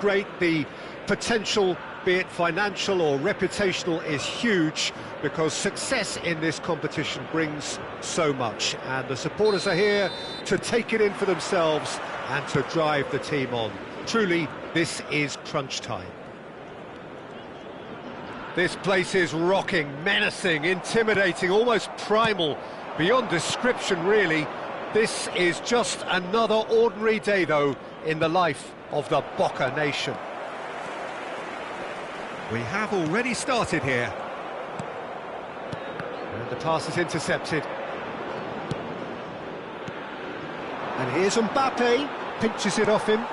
great, the potential, be it financial or reputational, is huge, because success in this competition brings so much, and the supporters are here to take it in for themselves and to drive the team on. Truly, this is crunch time. This place is rocking, menacing, intimidating, almost primal, beyond description really. This is just another ordinary day, though, in the life of the Boca nation. We have already started here. And the pass is intercepted. And here's Mbappe, pinches it off him.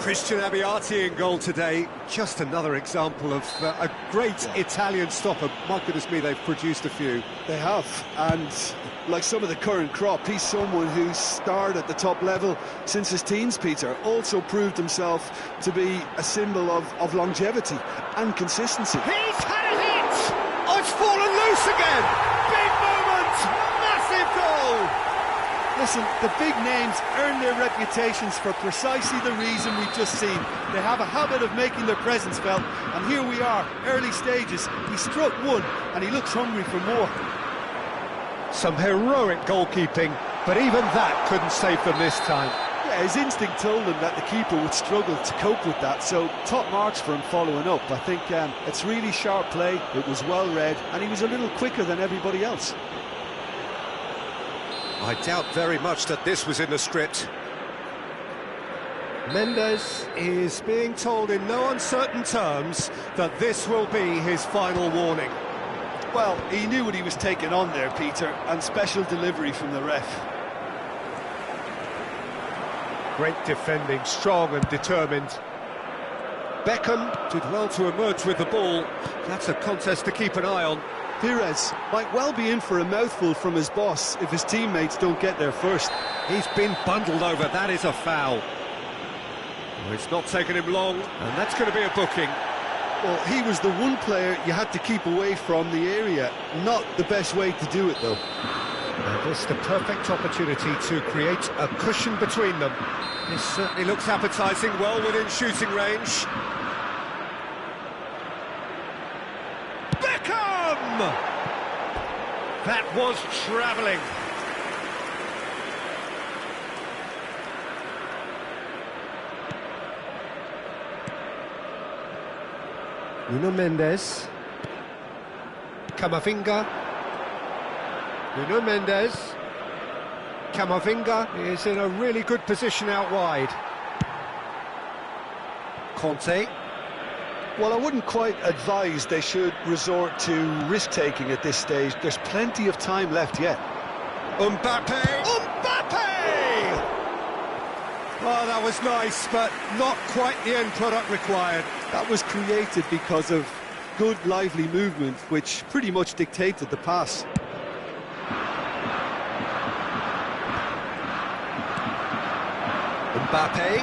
Christian Abbiati in goal today. Just another example of a great Italian stopper. My goodness me, they've produced a few. They have, and like some of the current crop, he's someone who's starred at the top level since his teens, Peter. Also proved himself to be a symbol of longevity and consistency. He's had a hit! Oh, it's fallen loose again! Big moment! Massive goal! Listen, the big names earn their reputations for precisely the reason we've just seen. They have a habit of making their presence felt, and here we are, early stages. He struck one, and he looks hungry for more. Some heroic goalkeeping, but even that couldn't save them this time. Yeah, his instinct told him that the keeper would struggle to cope with that, so top marks for him following up. I think it's really sharp play, it was well read, and he was a little quicker than everybody else. I doubt very much that this was in the script. Mendes is being told in no uncertain terms that this will be his final warning. Well, he knew what he was taking on there, Peter, and special delivery from the ref. Great defending, strong and determined. Beckham did well to emerge with the ball. That's a contest to keep an eye on. Pires might well be in for a mouthful from his boss if his teammates don't get there first. He's been bundled over, that is a foul. Well, it's not taken him long, and that's going to be a booking. Well, he was the one player you had to keep away from the area. Not the best way to do it, though. Now, this is the perfect opportunity to create a cushion between them. This certainly looks appetising, well within shooting range. That was travelling. Nuno Mendes. Camavinga. Nuno Mendes. Camavinga is in a really good position out wide. Conte. Well, I wouldn't quite advise they should resort to risk-taking at this stage. There's plenty of time left yet. Mbappe! Mbappe! Oh, that was nice, but not quite the end product required. That was created because of good, lively movement, which pretty much dictated the pass. Mbappe.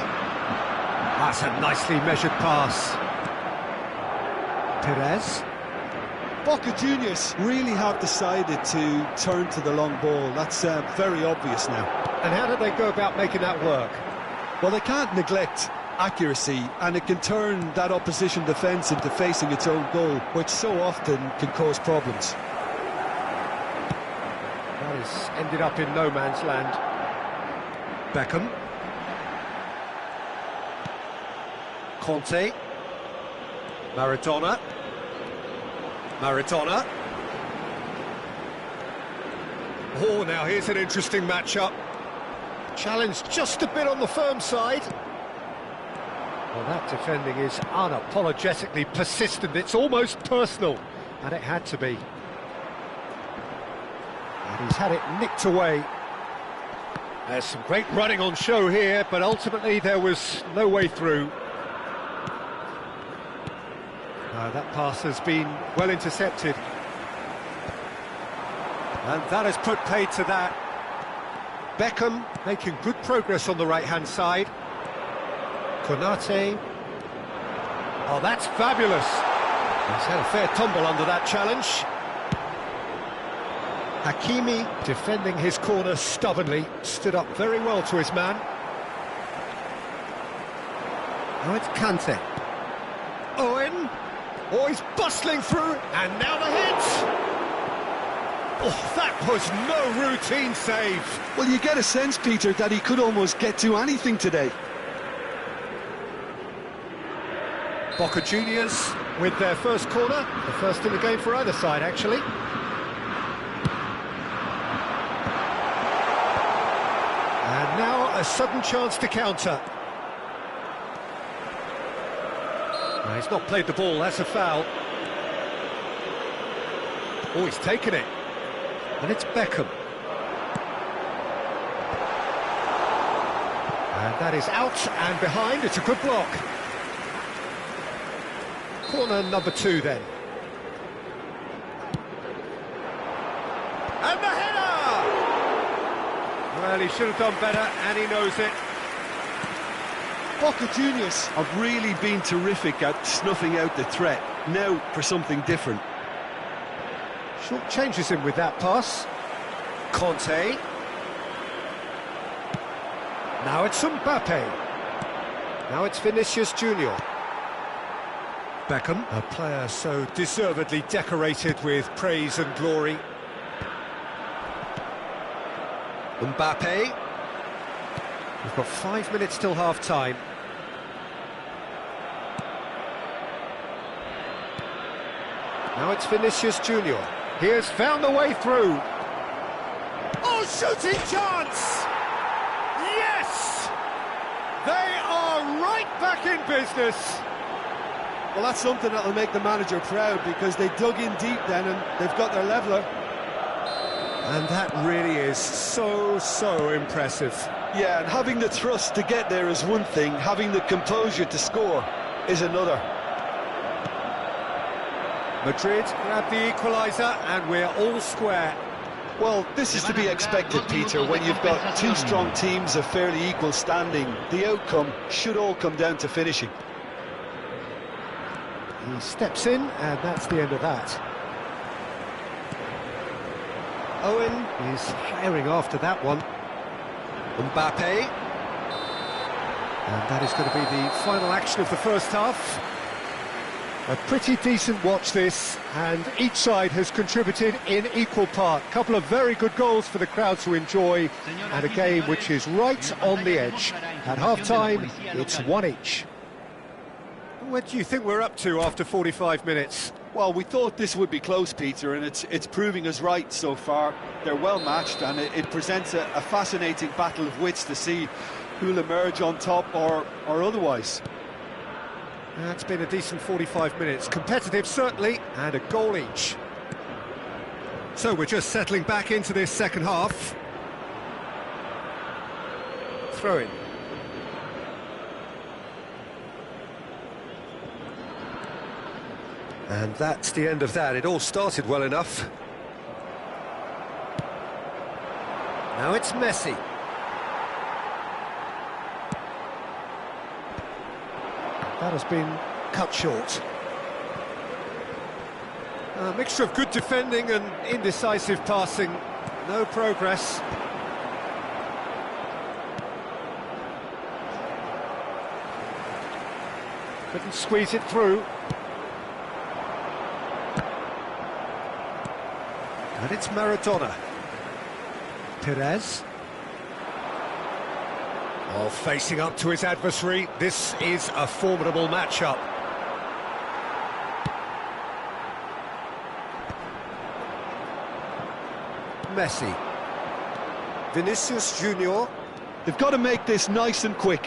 That's a nicely measured pass. Pires. Boca Juniors really have decided to turn to the long ball. That's very obvious now. And how did they go about making that work? Well, they can't neglect accuracy, and it can turn that opposition defence into facing its own goal, which so often can cause problems. That has ended up in no man's land. Beckham. Conte. Maradona. Maradona. Oh, now here's an interesting matchup. Challenged just a bit on the firm side. Well, that defending is unapologetically persistent. It's almost personal, and it had to be. And he's had it nicked away. There's some great running on show here, but ultimately there was no way through. That pass has been well intercepted. And that has put paid to that. Beckham making good progress on the right-hand side. Konate. Oh, that's fabulous. He's had a fair tumble under that challenge. Hakimi, defending his corner stubbornly, stood up very well to his man. Now it's Kante. Owen. Oh, he's bustling through, and now the hit! Oh, that was no routine save. Well, you get a sense, Peter, that he could almost get to anything today. Boca Juniors with their first corner, the first in the game for either side, actually. And now a sudden chance to counter. No, he's not played the ball, that's a foul. Oh, he's taken it. And it's Beckham. And that is out and behind, it's a good block. Corner number 2 then. And the header! Well, he should have done better, and he knows it. Boca Juniors have really been terrific at snuffing out the threat. Now for something different. Short changes him with that pass. Conte. Now it's Mbappe. Now it's Vinicius Junior. Beckham, a player so deservedly decorated with praise and glory. Mbappe. We've got 5 minutes till half-time. Now it's Vinicius Junior. He has found a way through. Oh, shooting chance! Yes! They are right back in business. Well, that's something that'll make the manager proud, because they dug in deep then and they've got their leveller. And that really is so impressive. Yeah, and having the thrust to get there is one thing, having the composure to score is another. Madrid grab the equaliser, and we're all square. Well, this is to be expected, Peter, when you've got two strong teams of fairly equal standing. The outcome should all come down to finishing. He steps in, and that's the end of that. Owen is firing after that one. Mbappe. And that is going to be the final action of the first half. A pretty decent watch this, and each side has contributed in equal part. A couple of very good goals for the crowd to enjoy, and a game which is right on the edge. At half-time, it's 1 each. What do you think we're up to after 45 minutes? Well, we thought this would be close, Peter, and it's proving us right so far. They're well matched, and it presents a fascinating battle of wits to see who'll emerge on top or otherwise. It's been a decent 45 minutes. Competitive, certainly, and a goal each. So we're just settling back into this second half. Throw in. And that's the end of that. It all started well enough. Now it's Messi. That has been cut short. A mixture of good defending and indecisive passing. No progress. Couldn't squeeze it through. And it's Maradona. Perez. Oh, facing up to his adversary, this is a formidable matchup. Messi. Vinicius Junior. They've got to make this nice and quick.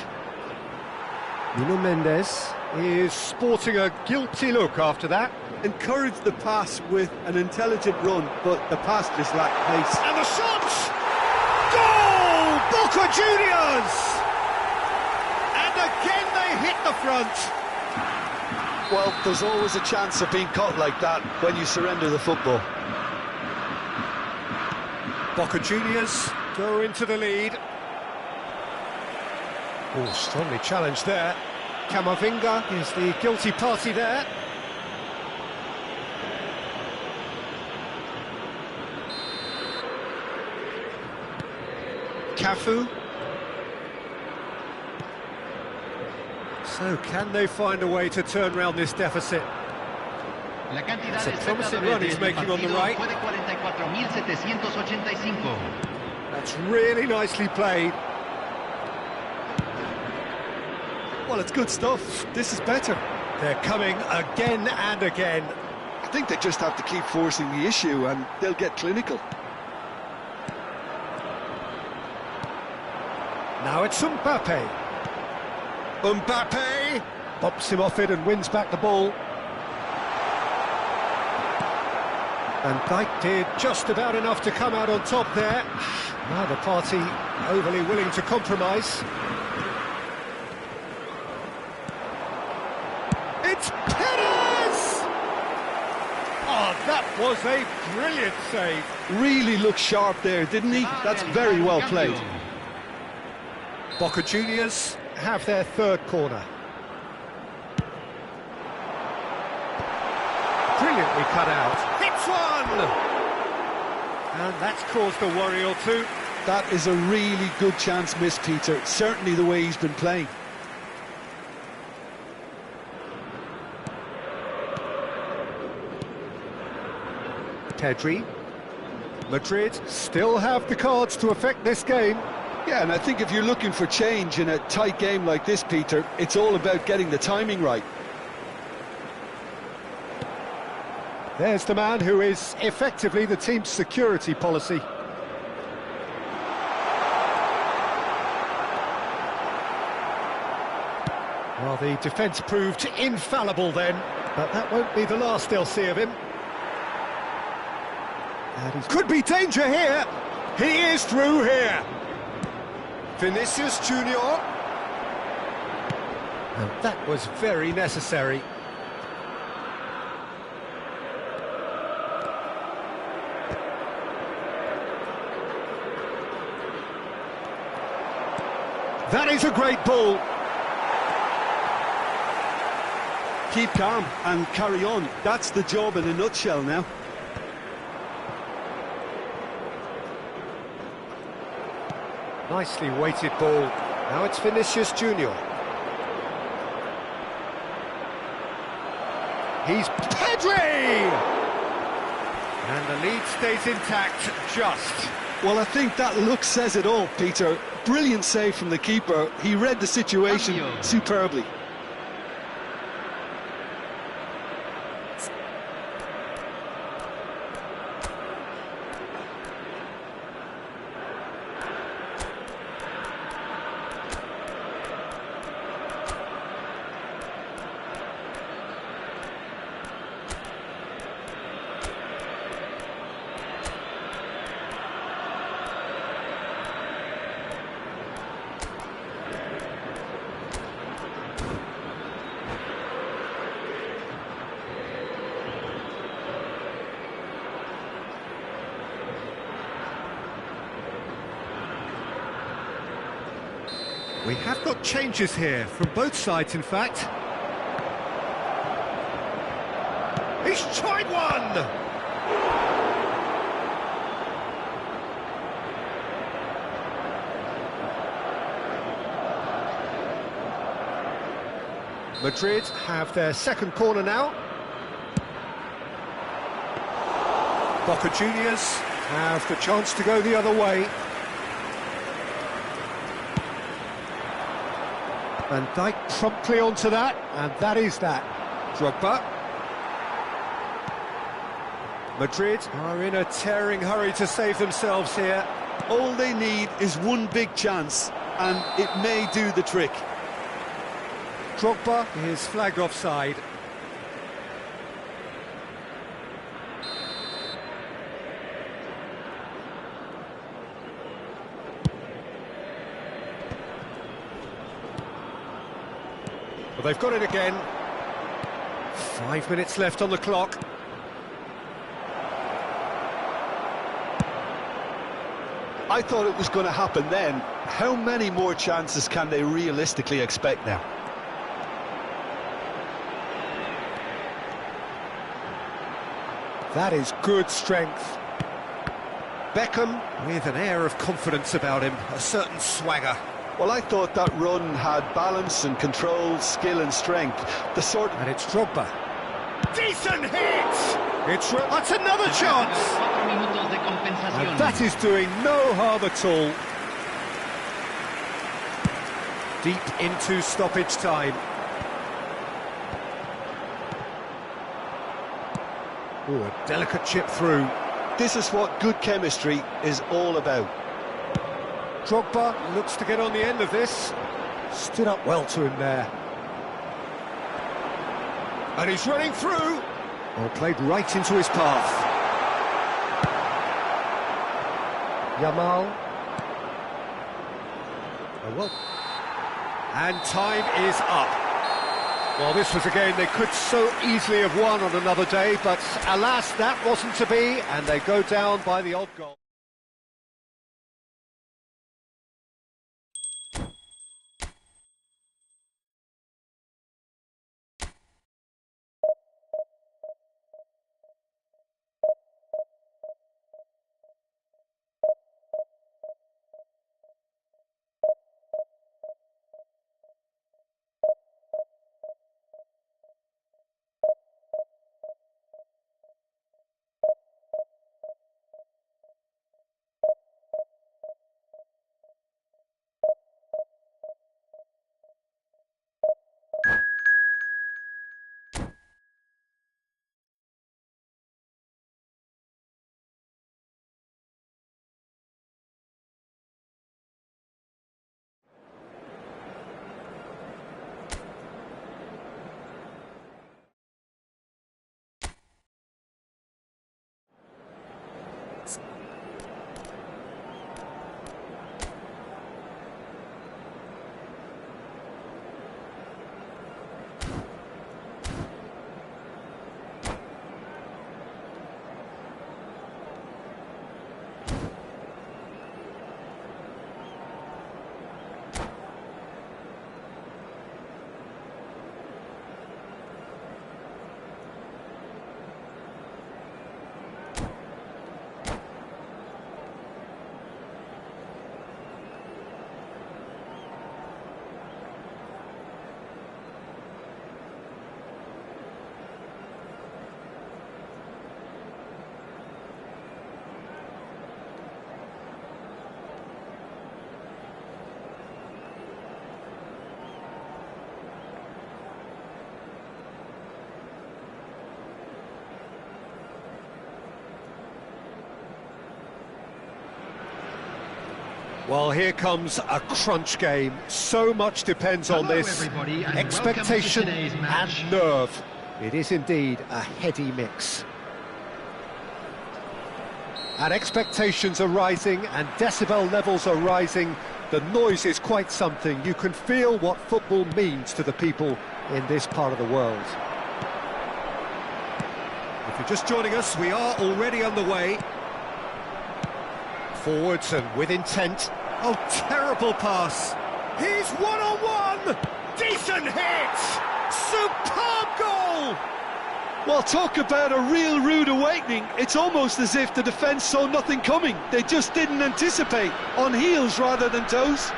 Nuno Mendes is sporting a guilty look after that. Encourage the pass with an intelligent run, but the pass just lacked pace. And the shot! Goal! Boca Juniors! And again they hit the front. Well, there's always a chance of being caught like that when you surrender the football. Boca Juniors go into the lead. Oh, strongly challenged there. Camavinga is the guilty party there. Cafu. So can they find a way to turn around this deficit? It's a promising run he's making on the right. That's really nicely played. Well, it's good stuff. This is better. They're coming again and again. I think they just have to keep forcing the issue and they'll get clinical. Now it's Mbappe. Mbappe bops him off it and wins back the ball. And Dijk did just about enough to come out on top there. Neither party overly willing to compromise. It's Perez! Oh, that was a brilliant save. Really looked sharp there, didn't he? That's very well played. Boca Juniors have their third corner. Brilliantly cut out. Hits one! And that's caused a worry or two. That is a really good chance missed, Peter. Certainly the way he's been playing. Pedri. Madrid still have the cards to affect this game. Yeah, and I think if you're looking for change in a tight game like this, Peter, it's all about getting the timing right. There's the man who is effectively the team's security policy. Well, the defence proved infallible then, but that won't be the last they'll see of him. Could be danger here. He is through here. Vinicius Junior. And that was very necessary. That is a great ball. Keep calm and carry on. That's the job in a nutshell now. Nicely weighted ball. Now it's Vinicius Junior. He's Pedri! And the lead stays intact, just. Well, I think that look says it all, Peter. Brilliant save from the keeper. He read the situation superbly. We have got changes here, from both sides in fact. He's tried one! Madrid have their second corner now. Boca Juniors have the chance to go the other way. And Dijk promptly onto that, and that is that. Drogba. Madrid are in a tearing hurry to save themselves here. All they need is one big chance, and it may do the trick. Drogba is flagged offside. Well, they've got it again. 5 minutes left on the clock. I thought it was going to happen then. How many more chances can they realistically expect now? That is good strength. Beckham with an air of confidence about him, a certain swagger. Well, I thought that run had balance and control, skill and strength. The sort And it's Drogba. Decent hit! That's another chance! And that is doing no harm at all. Deep into stoppage time. Oh, a delicate chip through. This is what good chemistry is all about. Drogba looks to get on the end of this. Stood up well to him there. And he's running through. Well, played right into his path. Yamal. Oh, well. And time is up. Well, this was a game they could so easily have won on another day, but alas, that wasn't to be, and they go down by the odd goal. Well, here comes a crunch game. So much depends on this. Expectation and nerve. It is indeed a heady mix. And expectations are rising and decibel levels are rising. The noise is quite something. You can feel what football means to the people in this part of the world. If you're just joining us, we are already underway. Forwards and with intent. Oh, terrible pass. He's one-on-one. Decent hit. Superb goal. Well, talk about a real rude awakening. It's almost as if the defence saw nothing coming. They just didn't anticipate. On heels rather than toes.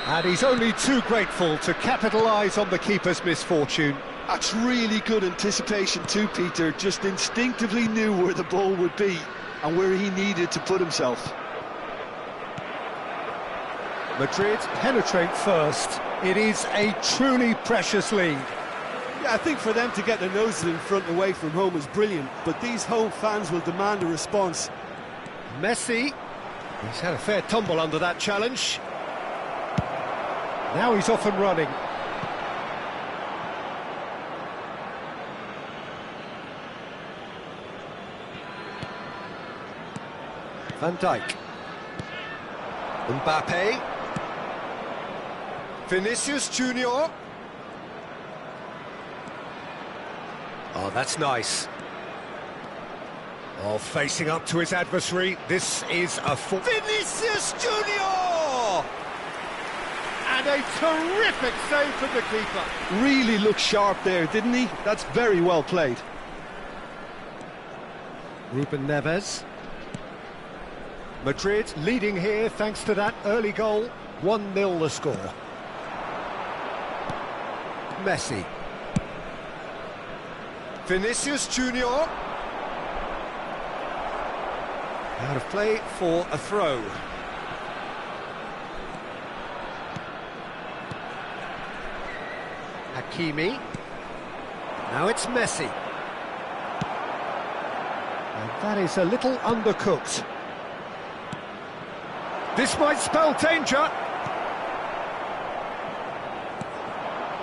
And he's only too grateful to capitalise on the keeper's misfortune. That's really good anticipation too, Peter. Just instinctively knew where the ball would be and where he needed to put himself. Madrid penetrate first. It is a truly precious lead. Yeah, I think for them to get their noses in front away from home is brilliant, but these home fans will demand a response. Messi, he's had a fair tumble under that challenge. Now he's off and running. Van Dijk. Mbappe. Vinicius Junior. Oh, that's nice. Oh, facing up to his adversary. This is a Vinicius Junior! And a terrific save from the keeper. Really looked sharp there, didn't he? That's very well played. Ruben Neves. Madrid leading here thanks to that early goal. 1-0 the score. Messi. Vinicius Junior. Out of play for a throw. Hakimi. Now it's Messi. And that is a little undercooked. This might spell danger.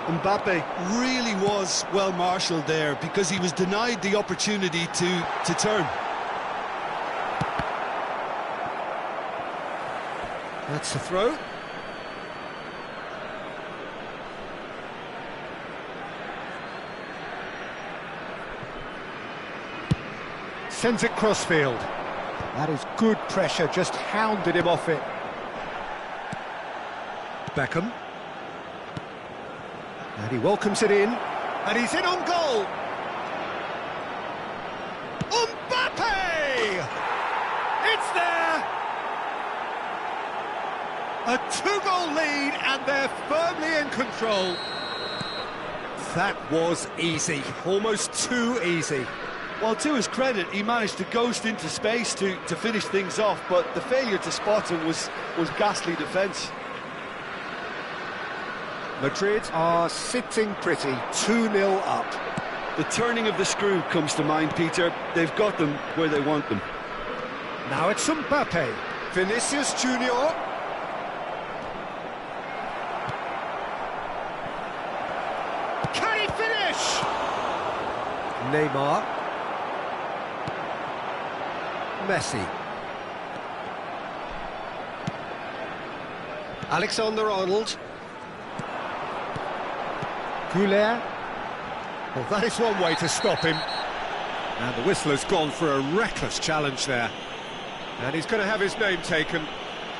Mbappe really was well marshalled there because he was denied the opportunity to turn. That's the throw. Sends it crossfield. That is good pressure, just hounded him off it. Beckham. And he welcomes it in. And he's in on goal. Mbappe! It's there! A 2-goal lead, and they're firmly in control. That was easy, almost too easy. Well, to his credit, he managed to ghost into space to finish things off, but the failure to spot him was ghastly defence. Madrid are sitting pretty, 2-0 up. The turning of the screw comes to mind, Peter. They've got them where they want them. Now it's Mbappe. Vinicius Junior. Can he finish? Neymar. Messi. Alexander-Arnold. Goulet. Well, that is one way to stop him. And the whistler's gone for a reckless challenge there. And he's going to have his name taken.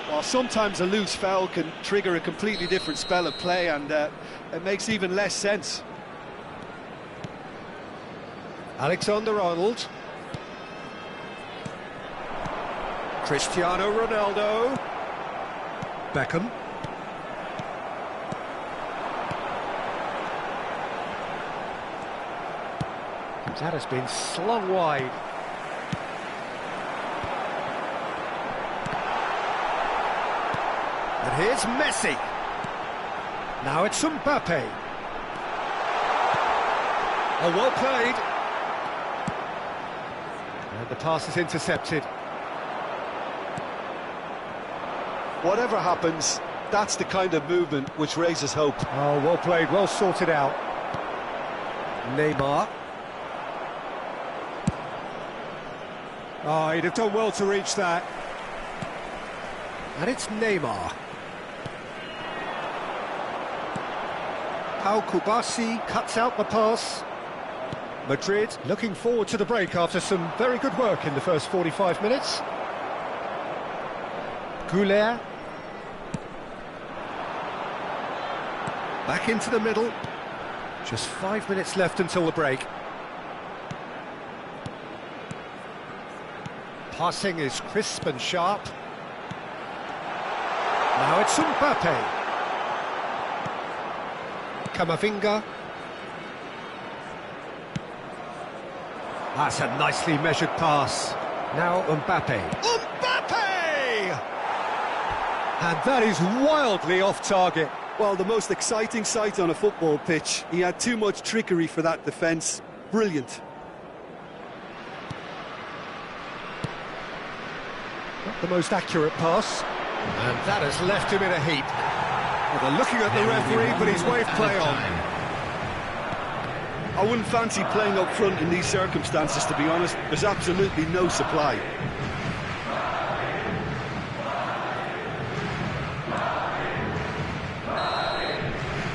Well, sometimes a loose foul can trigger a completely different spell of play, and it makes even less sense. Alexander-Arnold. Cristiano Ronaldo. Beckham. That has been slung wide. And here's Messi. Now it's Mbappe. Oh, well played. And the pass is intercepted. Whatever happens, that's the kind of movement which raises hope. Oh, well played, well sorted out. Neymar. Oh, he'd have done well to reach that. And it's Neymar. Pau Kubasi cuts out the pass. Madrid looking forward to the break after some very good work in the first 45 minutes. Goulet. Back into the middle. Just 5 minutes left until the break. Passing is crisp and sharp. Now it's Mbappe. Camavinga. That's a nicely measured pass. Now Mbappe. Mbappe! And that is wildly off target. Well, the most exciting sight on a football pitch. He had too much trickery for that defence. Brilliant. Not the most accurate pass. And that has left him in a heap. Well, they're looking at the referee, but he's waved play on. I wouldn't fancy playing up front in these circumstances, to be honest. There's absolutely no supply.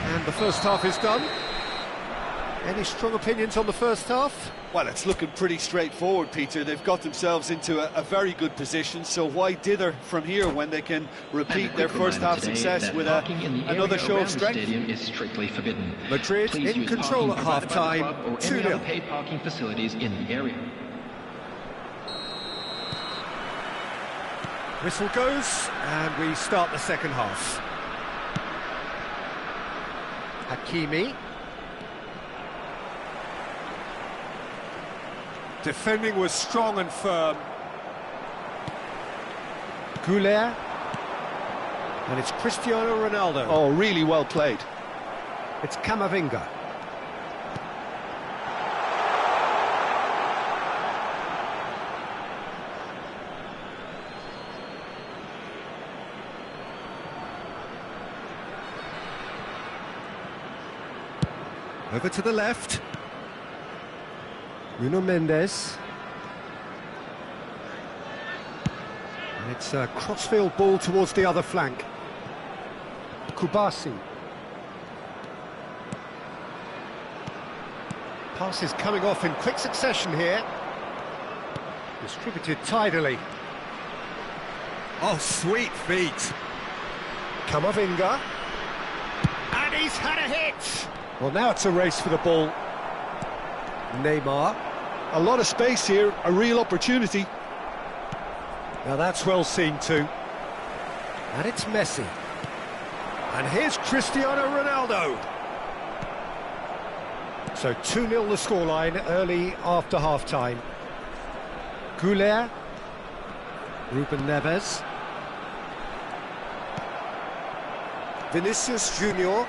And the first half is done. Any strong opinions on the first half? Well, it's looking pretty straightforward, Peter. They've got themselves into a very good position, so why dither from here when they can repeat their first half success with another show of strength? Is strictly forbidden. Madrid Please in control at half-time, 2-0. Paid parking facilities in the area. Whistle goes, and we start the second half. Hakimi. Defending was strong and firm. Goulet. And it's Cristiano Ronaldo. Oh, really well played. It's Camavinga. Over to the left. Nuno Mendes. And it's a crossfield ball towards the other flank. Kubasi. Passes coming off in quick succession here. Distributed tidily. Oh, sweet feet. Camavinga. And he's had a hit! Well, now it's a race for the ball. Neymar. A lot of space here, a real opportunity. Now that's well seen too. And it's Messi. And here's Cristiano Ronaldo. So 2-0 the scoreline early after half-time. Goulet. Ruben Neves. Vinicius Junior.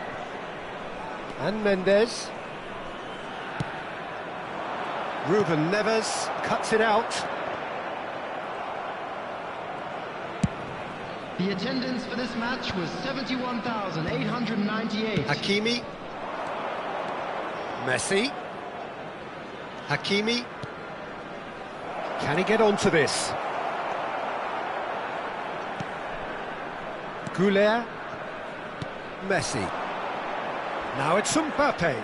And Mendes. Ruben Neves cuts it out. The attendance for this match was 71,898. Hakimi. Messi. Hakimi. Can he get onto this? Goulet. Messi. Now it's Mbappe.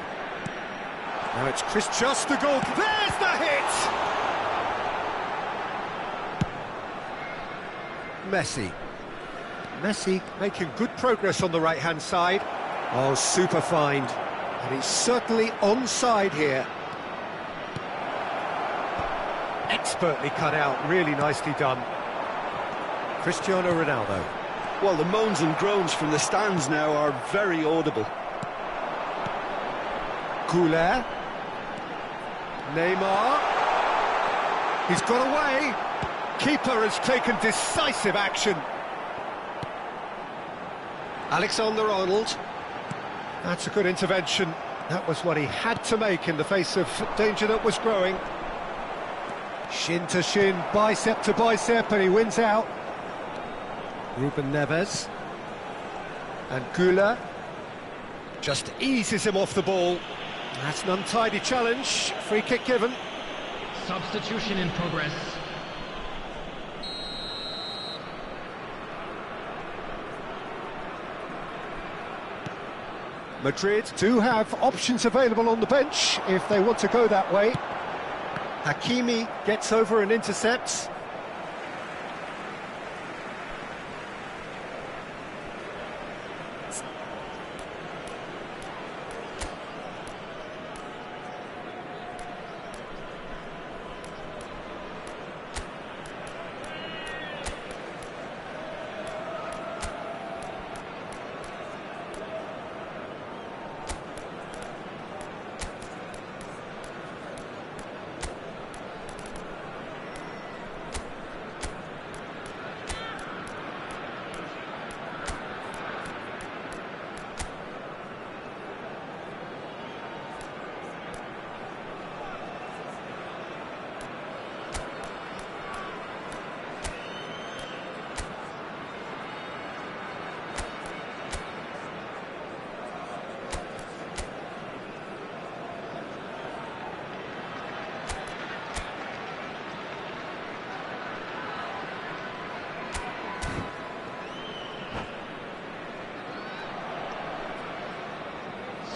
Now it's Chris, just the goal. There's the hit! Messi. Messi making good progress on the right-hand side. Oh, super find. And he's certainly onside here. Expertly cut out, really nicely done. Cristiano Ronaldo. Well, the moans and groans from the stands now are very audible. Goulet. Neymar. He's got away. Keeper has taken decisive action. Alexander-Arnold. That's a good intervention. That was what he had to make in the face of danger that was growing. Shin to shin, bicep to bicep, and he wins out. Ruben Neves. And Goulet just eases him off the ball. That's an untidy challenge. Free kick given. Substitution in progress. Madrid do have options available on the bench if they want to go that way. Hakimi gets over and intercepts.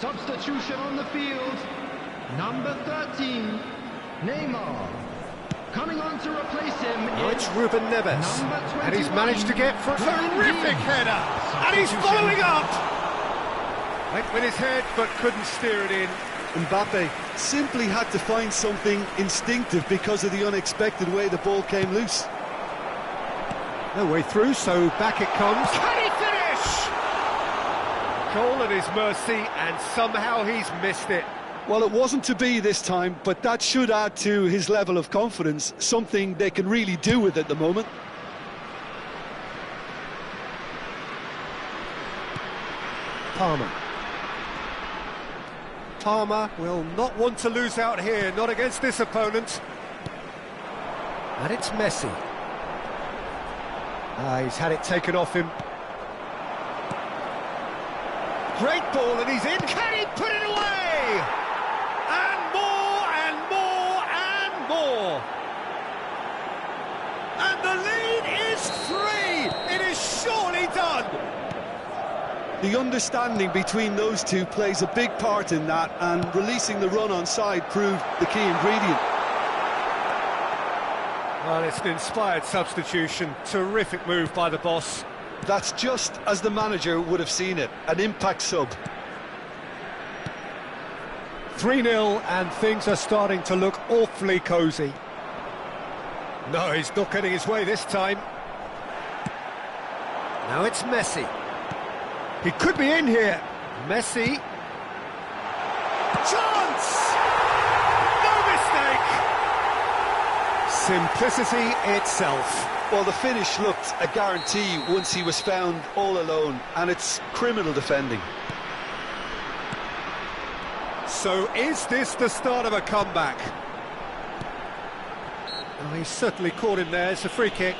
Substitution on the field. Number 13, Neymar. Coming on to replace him. Oh, it's Ruben Neves. And he's managed to get for a terrific header. And he's following up. Went with his head, but couldn't steer it in. Mbappe simply had to find something instinctive because of the unexpected way the ball came loose. No way through, so back it comes. Can he finish? All at his mercy, and somehow he's missed it. Well, it wasn't to be this time, but that should add to his level of confidence, something they can really do with at the moment. Palmer. Palmer will not want to lose out here, not against this opponent. And it's Messi. He's had it taken off him. Great ball, and he's in. Can he put it away? And more, and more, and more. And the lead is 3. It is surely done. The understanding between those two plays a big part in that, and releasing the run on side proved the key ingredient. Well, it's an inspired substitution. Terrific move by the boss. That's just as the manager would have seen it, an impact sub. 3-0, and things are starting to look awfully cosy. No, he's not getting his way this time. Now it's Messi. He could be in here. Messi. Chance! No mistake! Simplicity itself. Well, the finish looked a guarantee once he was found all alone, and it's criminal defending. So is this the start of a comeback? Oh, he's certainly caught him there. It's a free kick.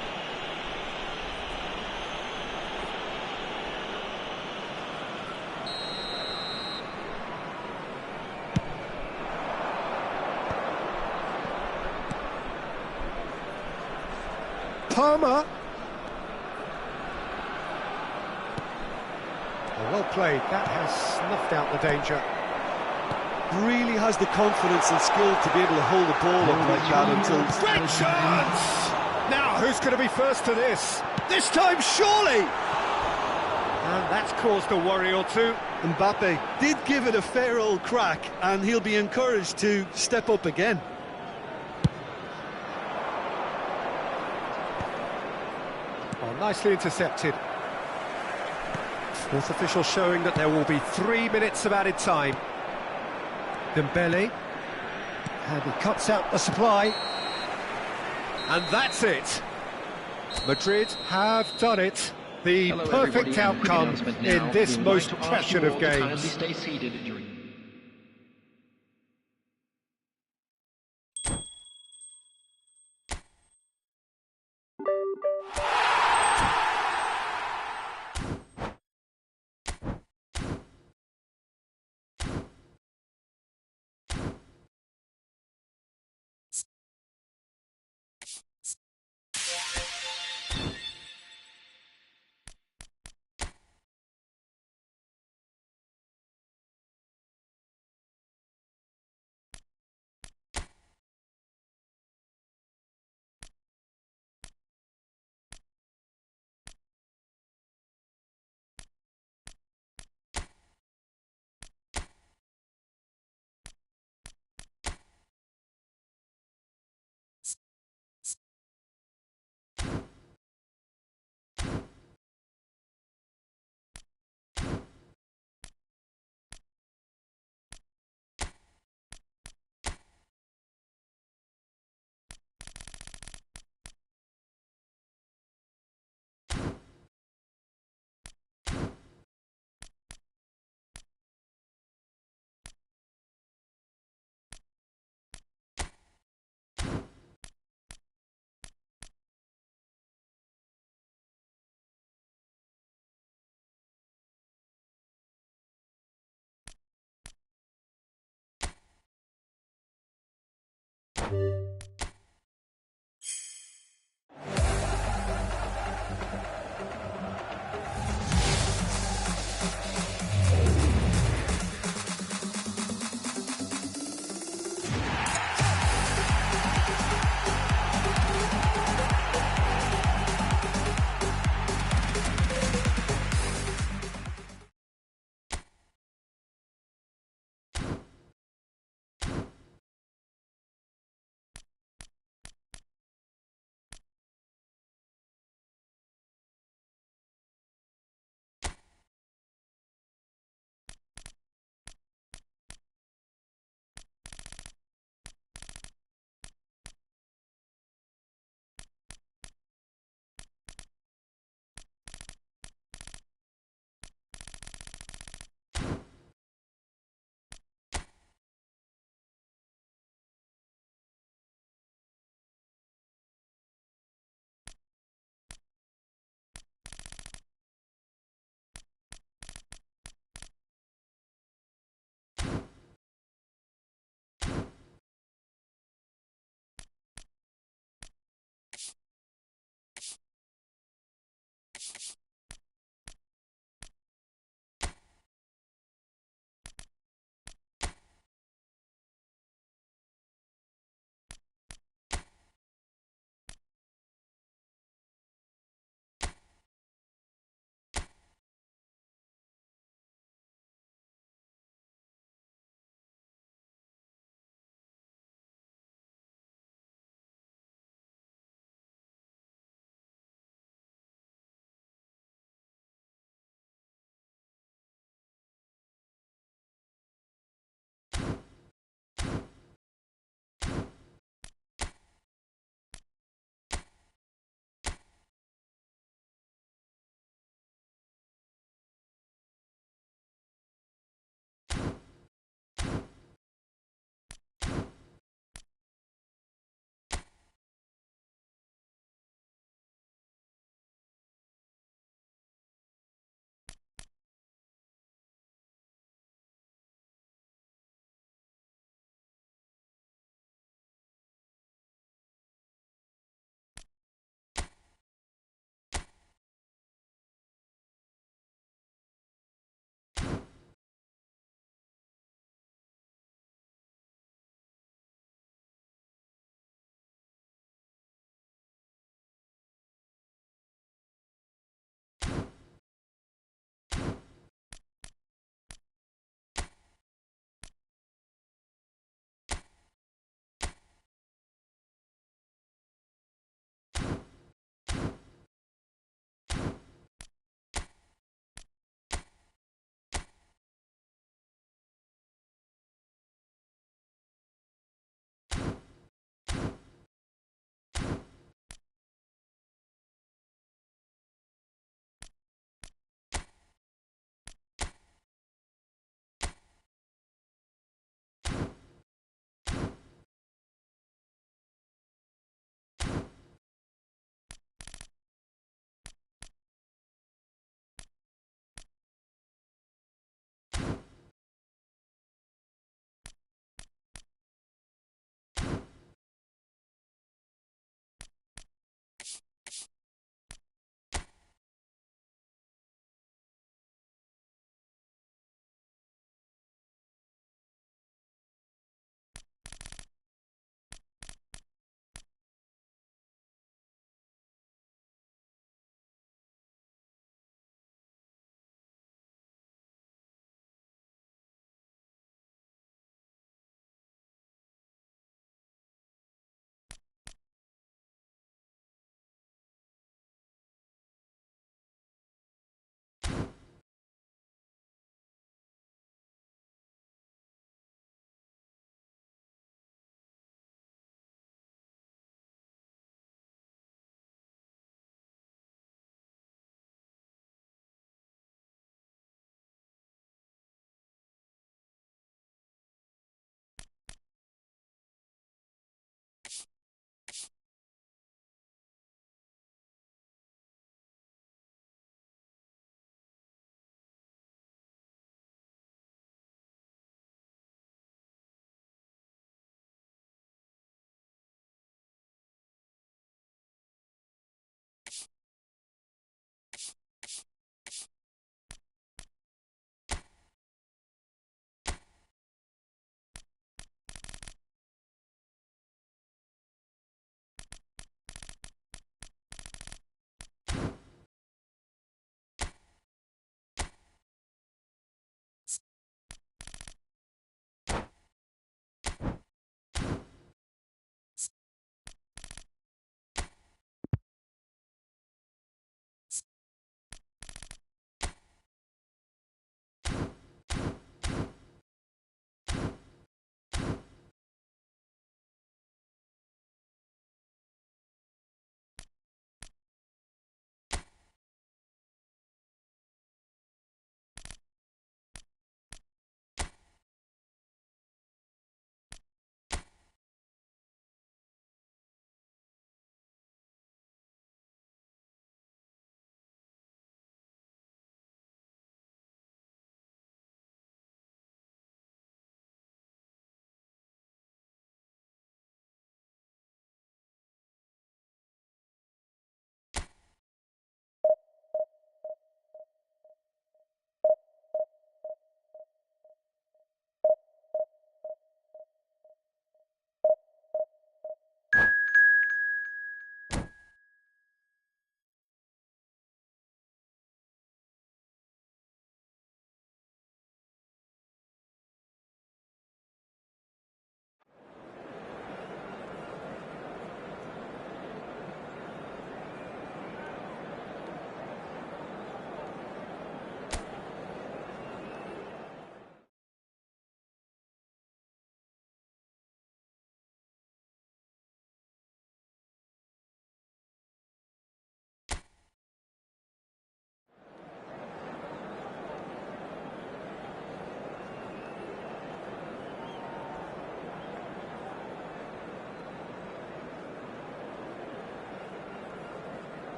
Palmer. Oh, well played. That has snuffed out the danger. Really has the confidence and skill to be able to hold the ball up like that until... Great chance! Now, who's going to be first to this? This time, surely! And that's caused a worry or two. Mbappe did give it a fair old crack, and he'll be encouraged to step up again. Oh, nicely intercepted. Fourth official showing that there will be 3 minutes of added time. Dembele, and he cuts out the supply. And that's it. Madrid have done it. The perfect outcome in this most passionate of games.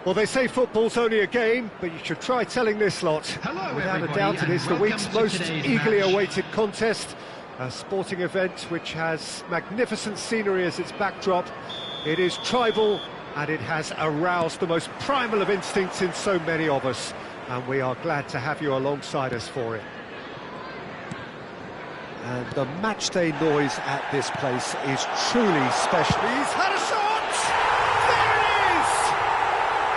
Well, they say football's only a game, but you should try telling this lot. Hello, Without a everybody, doubt, it is the and week's welcome to most today's eagerly match. awaited contest. A sporting event which has magnificent scenery as its backdrop. It is tribal, and it has aroused the most primal of instincts in so many of us. And we are glad to have you alongside us for it. And the matchday noise at this place is truly special. He's had a shot! There it is!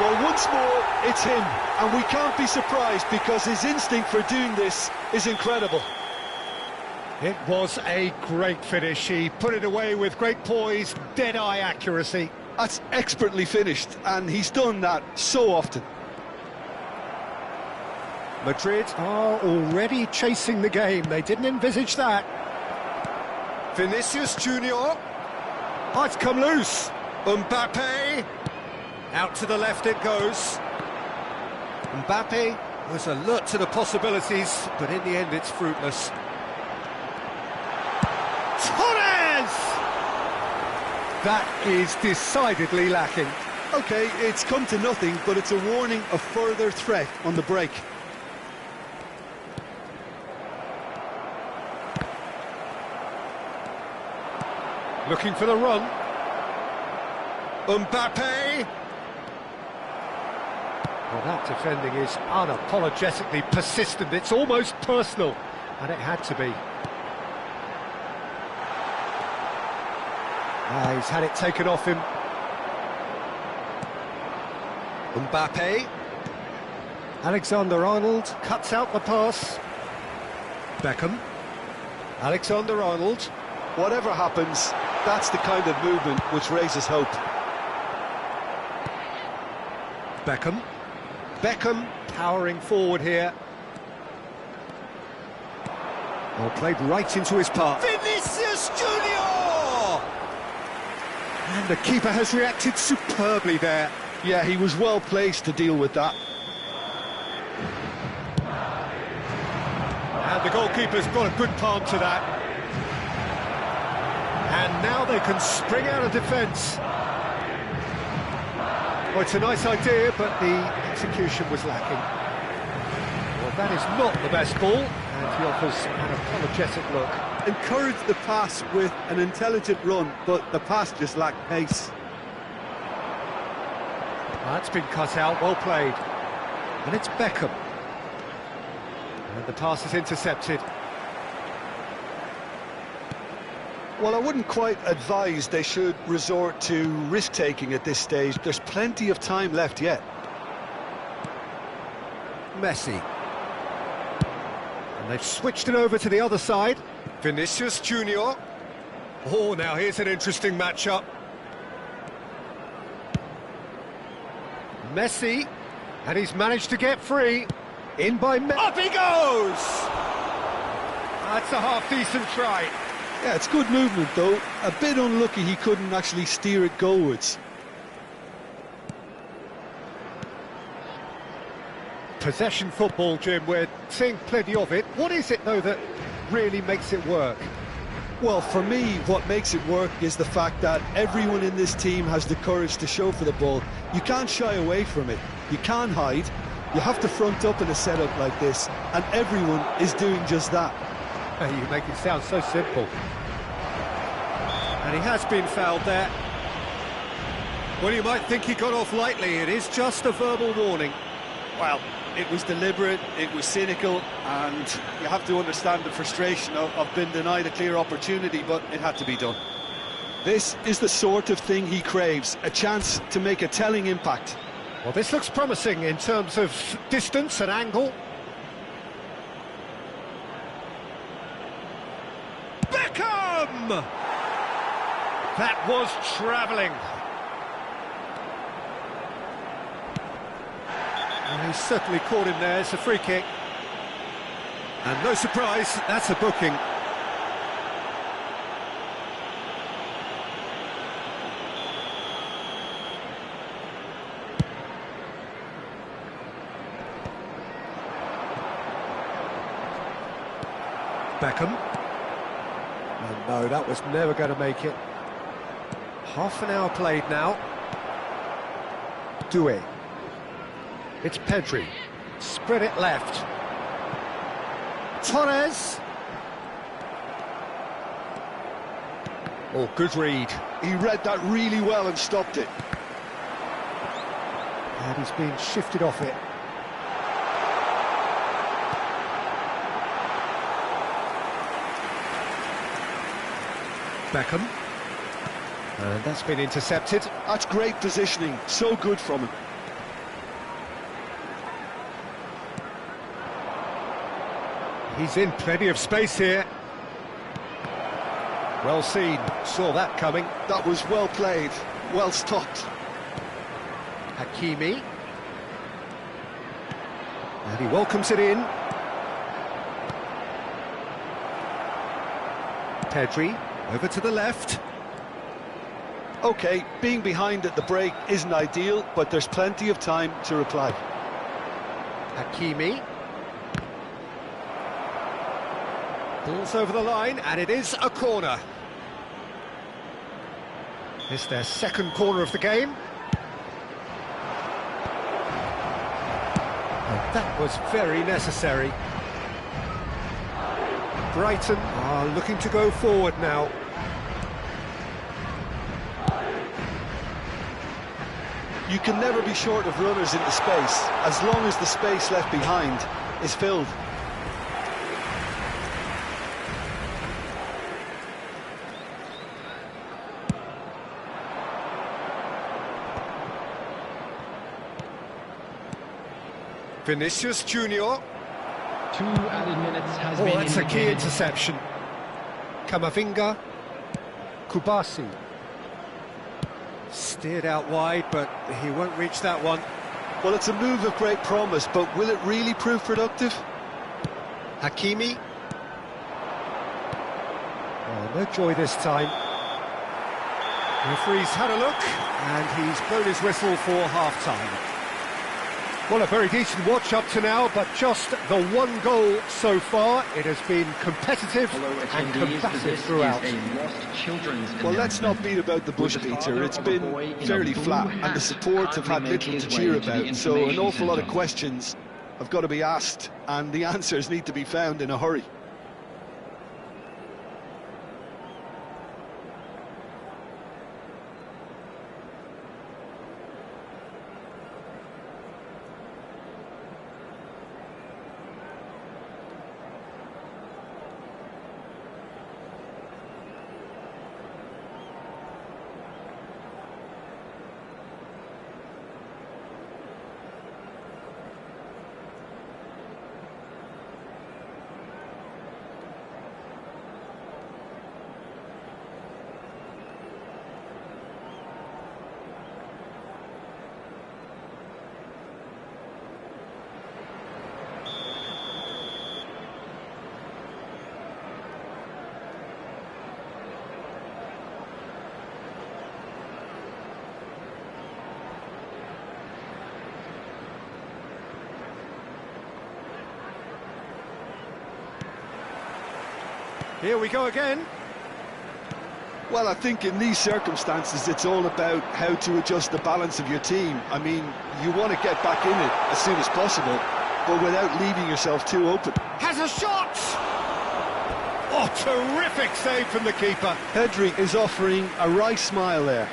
Well, once more, it's him, and we can't be surprised because his instinct for doing this is incredible. It was a great finish. He put it away with great poise, dead-eye accuracy. That's expertly finished, and he's done that so often. Madrid are already chasing the game. They didn't envisage that. Vinicius Junior. Oh, it's come loose. Mbappe. Out to the left it goes. Mbappe was alert to the possibilities, but in the end it's fruitless. Torres! That is decidedly lacking. OK, it's come to nothing, but it's a warning of further threat on the break. Looking for the run. Mbappe! Well, that defending is unapologetically persistent. It's almost personal, and it had to be. He's had it taken off him. Mbappe. Alexander-Arnold cuts out the pass. Beckham. Alexander-Arnold. Whatever happens, that's the kind of movement which raises hope. Beckham. Beckham powering forward here. Well, played right into his path. Vinicius Junior! And the keeper has reacted superbly there. Yeah, he was well placed to deal with that. And the goalkeeper's got a good palm to that. And now they can spring out of defence. Well, it's a nice idea, but the execution was lacking. Well, that is not the best ball, and he offers an apologetic look. Encouraged the pass with an intelligent run, but the pass just lacked pace. That's been cut out, well played. And it's Beckham. And the pass is intercepted. Well, I wouldn't quite advise they should resort to risk-taking at this stage. There's plenty of time left yet. Messi. And they've switched it over to the other side. Vinicius Junior. Oh, now here's an interesting matchup. Messi. And he's managed to get free. In by Messi. Up he goes! That's a half-decent try. Yeah, it's good movement, though. A bit unlucky he couldn't actually steer it goalwards. Possession football, Jim, we're seeing plenty of it. What is it, though, that really makes it work? Well, for me, what makes it work is the fact that everyone in this team has the courage to show for the ball. You can't shy away from it. You can't hide. You have to front up in a setup like this, and everyone is doing just that. You make it sound so simple. And he has been fouled there. Well, you might think he got off lightly. It is just a verbal warning. Well, it was deliberate, it was cynical, and you have to understand the frustration of being denied a clear opportunity, but it had to be done. This is the sort of thing he craves, a chance to make a telling impact. Well, this looks promising in terms of distance and angle. Beckham! That was travelling. And he's certainly caught him there. It's a free kick. And no surprise, that's a booking. Beckham. Oh, no, that was never going to make it. Half an hour played now. Doué. It's Pedri. Spread it left. Torres. Oh, good read. He read that really well and stopped it. And he's being shifted off it. Beckham. And that's been intercepted. That's great positioning, so good from him. He's in plenty of space here. Well seen, saw that coming. That was well played, well stopped. Hakimi. And he welcomes it in. Pedri, over to the left. OK, being behind at the break isn't ideal, but there's plenty of time to reply. Hakimi. Balls over the line, and it is a corner. It's their second corner of the game. And that was very necessary. Brighton are looking to go forward now. You can never be short of runners into space, as long as the space left behind is filled. Vinicius Junior. 2 added minutes has been That's a key indicated. interception. Camavinga. Kubasi. Steered out wide, but he won't reach that one. Well, it's a move of great promise, but will it really prove productive? Hakimi. Oh, no joy this time. The referee's had a look, and he's blown his whistle for half-time. Well, a very decent watch up to now, but just the one goal so far. It has been competitive and combative throughout. Well, let's not beat about the bush, Peter. It's been fairly flat, and the support have had little to cheer about, so an awful lot of questions have got to be asked, and the answers need to be found in a hurry. Here we go again. Well, I think in these circumstances, it's all about how to adjust the balance of your team. I mean, you want to get back in it as soon as possible, but without leaving yourself too open. Has a shot! Oh, terrific save from the keeper. Pedri is offering a wry smile there.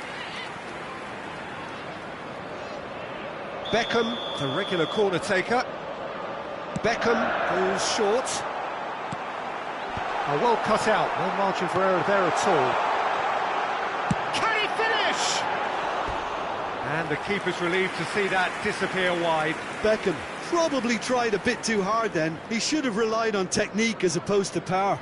Beckham, the regular corner taker. Beckham goes short. Oh, well cut out, no margin for error there at all. Can he finish? And the keeper's relieved to see that disappear wide. Beckham probably tried a bit too hard then. He should have relied on technique as opposed to power.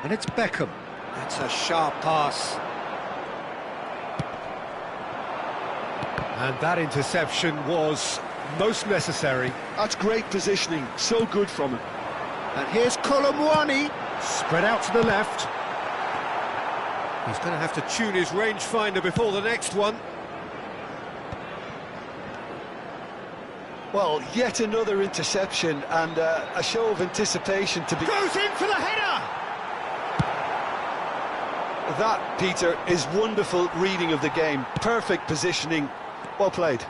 And it's Beckham. That's a sharp pass. And that interception was most necessary. That's great positioning, so good from him. And here's Colomwani, spread out to the left. He's going to have to tune his rangefinder before the next one. Well, yet another interception and a show of anticipation to be... Goes in for the header! That, Peter, is wonderful reading of the game. Perfect positioning. Well played.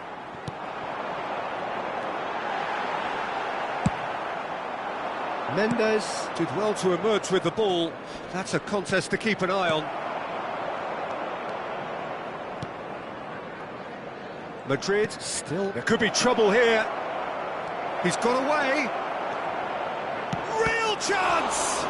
Mendes did well to emerge with the ball. That's a contest to keep an eye on. Madrid still... There could be trouble here. He's got away. Real chance!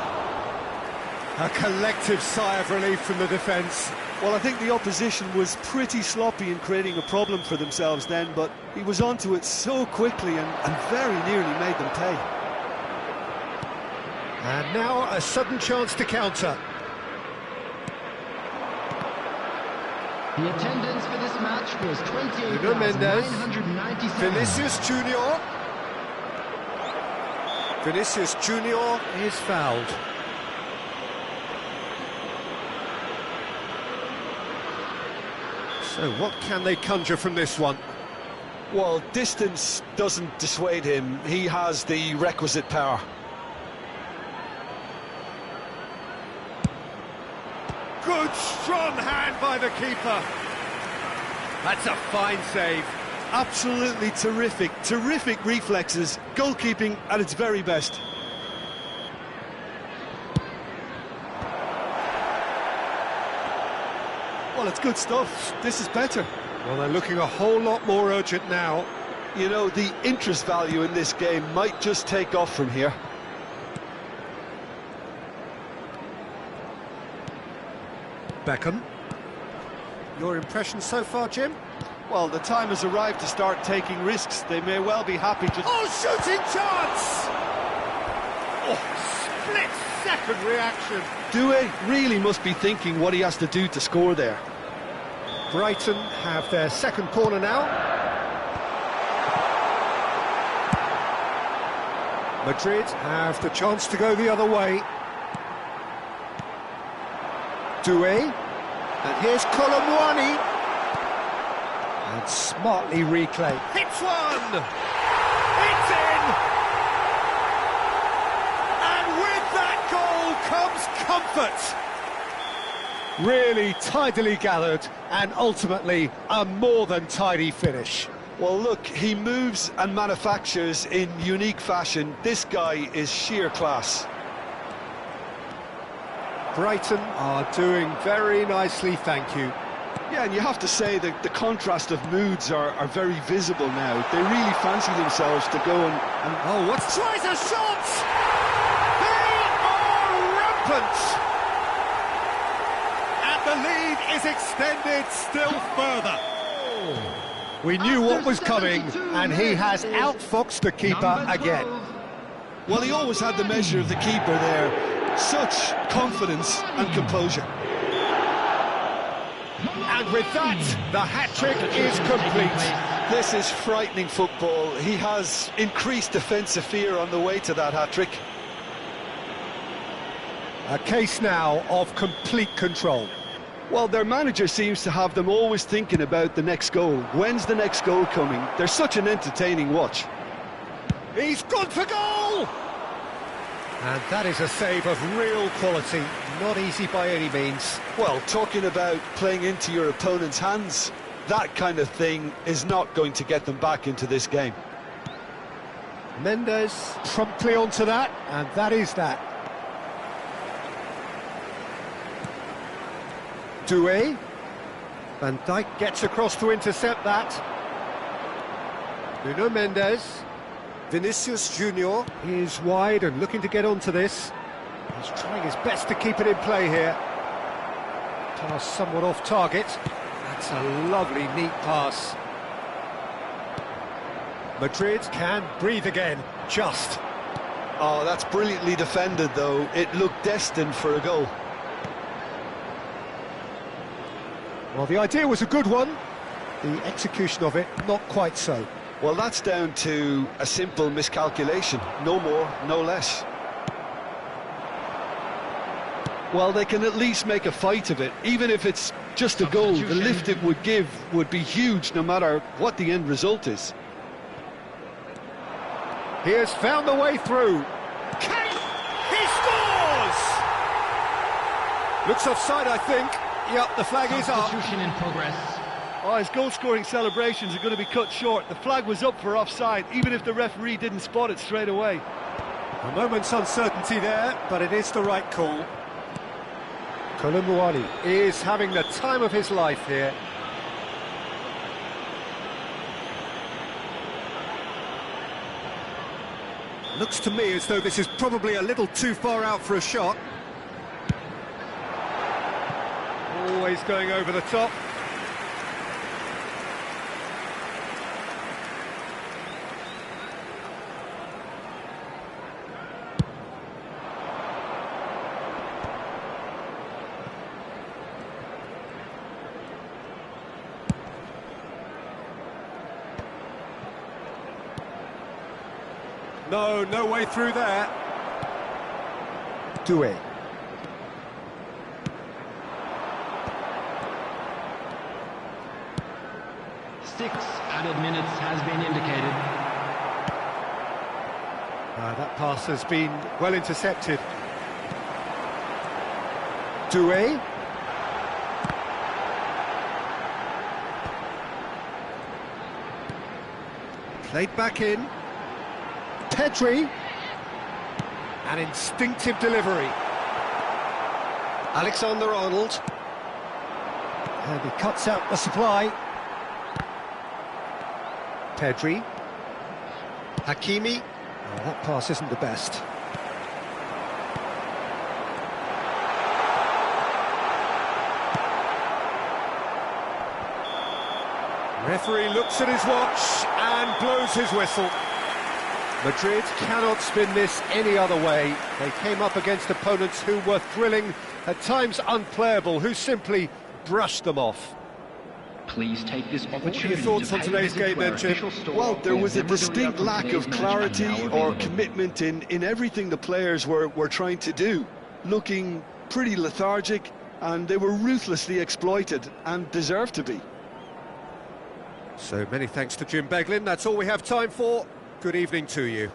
A collective sigh of relief from the defence. Well, I think the opposition was pretty sloppy in creating a problem for themselves then, but he was onto it so quickly and very nearly made them pay. And now a sudden chance to counter. The attendance for this match was 28,997. Vinicius Junior. Vinicius Junior is fouled. So what can they conjure from this one? Well, distance doesn't dissuade him. He has the requisite power. Good strong hand by the keeper. That's a fine save. Absolutely terrific, terrific reflexes. Goalkeeping at its very best. Well, it's good stuff. This is better. Well, they're looking a whole lot more urgent now. You know, the interest value in this game might just take off from here. Beckham. Your impression so far, Jim? Well, the time has arrived to start taking risks. They may well be happy to... Oh, shooting chance! Oh, split-second reaction. Doué really must be thinking what he has to do to score there. Brighton have their second corner now. Madrid have the chance to go the other way. Doué, and here's Colomwani, and smartly reclaimed. Hits one! It's in! And with that goal comes comfort! Really tidily gathered, and ultimately a more than tidy finish. Well, look, he moves and manufactures in unique fashion. This guy is sheer class. Brighton are doing very nicely, thank you. Yeah, and you have to say that the contrast of moods are very visible now. They really fancy themselves to go and oh, what? Tries a shot! They are rampant! And the lead is extended still further. We knew what was coming, and he has outfoxed the keeper again. Well, he always had the measure of the keeper there. Such confidence and composure. And with that, the hat-trick is complete. This is frightening football. He has increased defensive fear on the way to that hat-trick. A case now of complete control. Well, their manager seems to have them always thinking about the next goal. When's the next goal coming? They're such an entertaining watch. He's gone for goal! And that is a save of real quality, not easy by any means. Well, talking about playing into your opponent's hands, that kind of thing is not going to get them back into this game. Mendes promptly onto that, and that is that. Doué. Van Dijk gets across to intercept that. Nuno Mendes. Vinicius Junior is wide and looking to get onto this. He's trying his best to keep it in play here. Pass somewhat off target. That's a lovely, neat pass. Madrid can breathe again, just. Oh, that's brilliantly defended, though. It looked destined for a goal. Well, the idea was a good one. The execution of it, not quite so. Well, that's down to a simple miscalculation. No more, no less. Well, they can at least make a fight of it. Even if it's just a goal, the lift it would give would be huge no matter what the end result is. He has found the way through. He scores! Looks offside, I think. Yep, the flag is up. Substitution in progress. Oh, his goal-scoring celebrations are going to be cut short. The flag was up for offside, even if the referee didn't spot it straight away. A moment's uncertainty there, but it is the right call. Kolumuani is having the time of his life here. Looks to me as though this is probably a little too far out for a shot. Always going over the top. No way through there. Doué. Six added minutes has been indicated. That pass has been well intercepted. Doué. Played back in. Pedri. An instinctive delivery. Alexander-Arnold. And he cuts out the supply. Pedri. Hakimi. Oh, that pass isn't the best. Referee looks at his watch and blows his whistle. Madrid cannot spin this any other way. They came up against opponents who were thrilling, at times unplayable, who simply brushed them off. Please take this opportunity. What are your thoughts on today's game then, Jim? Well, there was a distinct lack of clarity or commitment in everything the players were trying to do. Looking pretty lethargic, and they were ruthlessly exploited, and deserved to be. So many thanks to Jim Beglin. That's all we have time for. Good evening to you.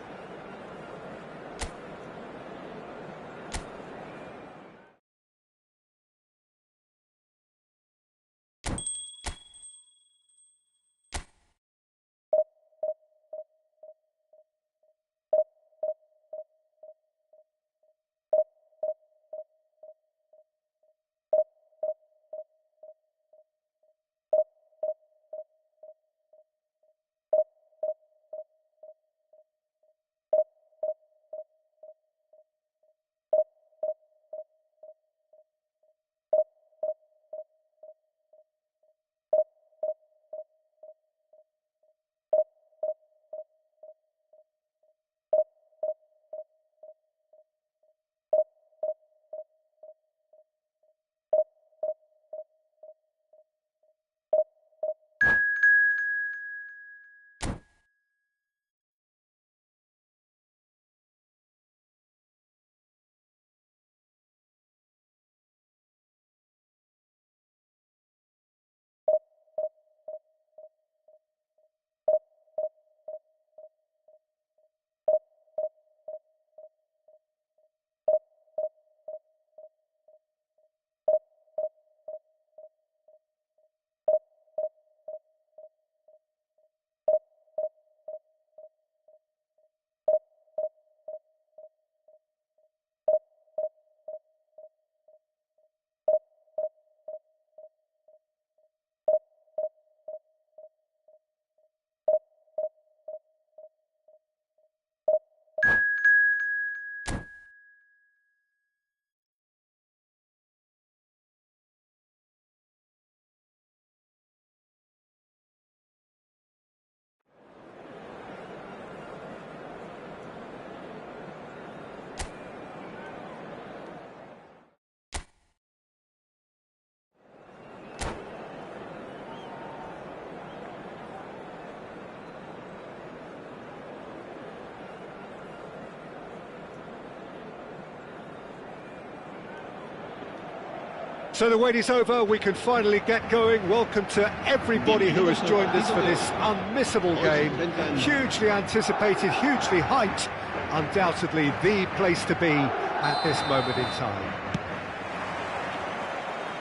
So the wait is over, we can finally get going. Welcome to everybody who has joined us for this unmissable game. Hugely anticipated, hugely hyped. Undoubtedly the place to be at this moment in time.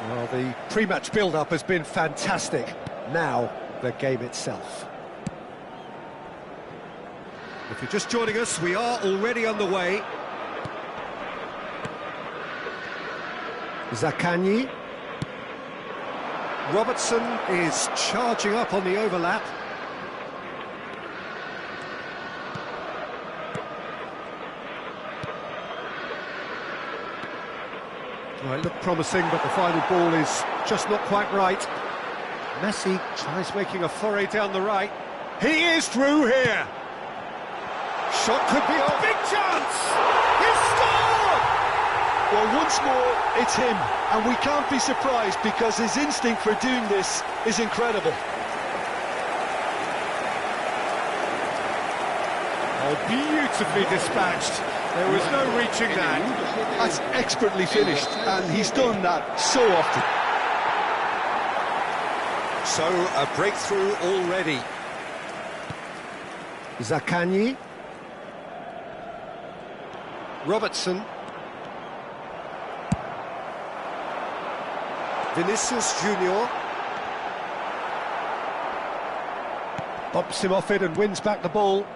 Well, the pre-match build-up has been fantastic. Now, the game itself. If you're just joining us, we are already underway. Zaccagni. Robertson is charging up on the overlap. Well, it looked promising, but the final ball is just not quite right. Messi tries making a foray down the right. He is through here. Shot could be on. Big chance! He's scored! Well, once more, it's him, and we can't be surprised because his instinct for doing this is incredible. Oh, beautifully dispatched. There was no reaching that. That's expertly finished, and he's done that so often. So, a breakthrough already. Zaccagni. Robertson. Vinicius Junior. Bumps him off it and wins back the ball.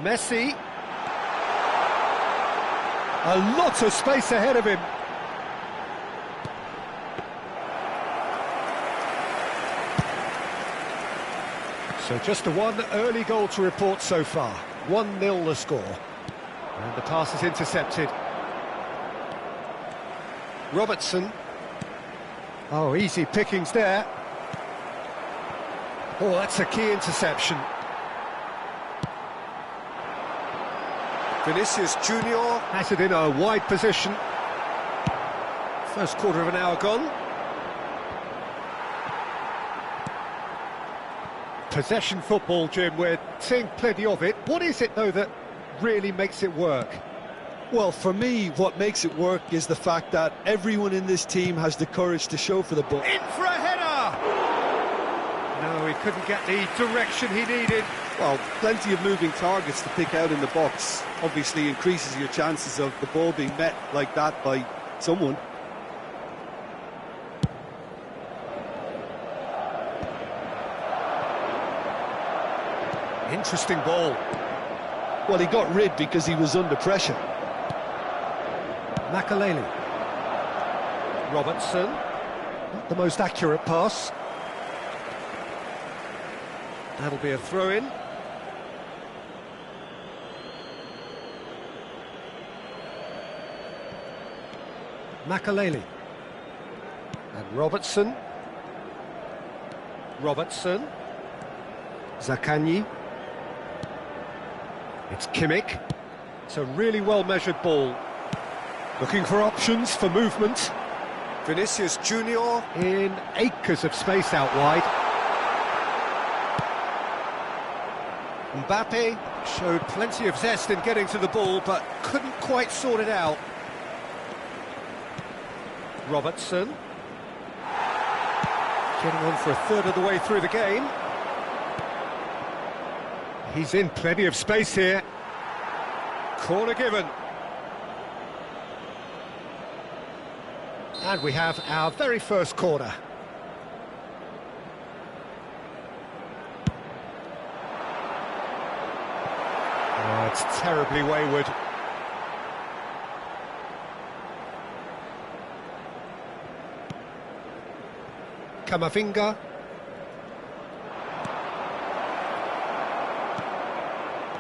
Messi. A lot of space ahead of him. So just the one early goal to report so far. 1-0 the score. And the pass is intercepted. Robertson. Oh, easy pickings there. Oh, that's a key interception. Vinicius Junior has it in a wide position. First quarter of an hour gone. Possession football, Jim, we're seeing plenty of it. What is it, though, that really makes it work? Well, for me, what makes it work is the fact that everyone in this team has the courage to show for the ball. In for a header! No, he couldn't get the direction he needed. Well, plenty of moving targets to pick out in the box. Obviously increases your chances of the ball being met like that by someone. Interesting ball. Well, he got rid because he was under pressure. Makaleli. Robertson. Not the most accurate pass. That'll be a throw-in. Makaleli. And Robertson. Robertson. Zaccagni. It's Kimmich. It's a really well-measured ball. Looking for options for movement. Vinicius Junior in acres of space out wide. Mbappe showed plenty of zest in getting to the ball, but couldn't quite sort it out. Robertson. Getting on for a third of the way through the game. He's in plenty of space here. Corner given. And we have our very first corner. Oh, it's terribly wayward. Camavinga.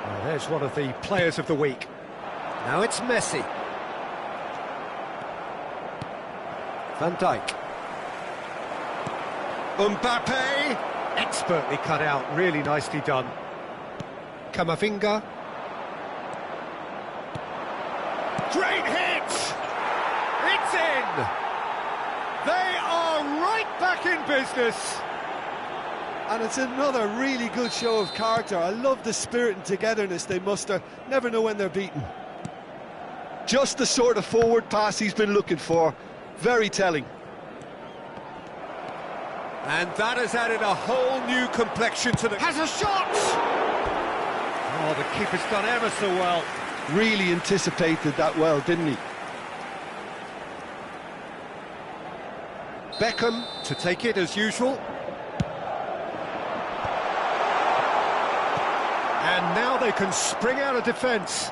Oh, there's one of the players of the week. Now it's Messi. Van Dijk. Mbappe. Expertly cut out, really nicely done. Camavinga. Great hit! It's in! They are right back in business! And it's another really good show of character. I love the spirit and togetherness they muster. Never know when they're beaten. Just the sort of forward pass he's been looking for. Very telling. And that has added a whole new complexion to the... Has a shot! Oh, the keeper's done ever so well. Really anticipated that well, didn't he? Beckham to take it as usual. And now they can spring out of defence.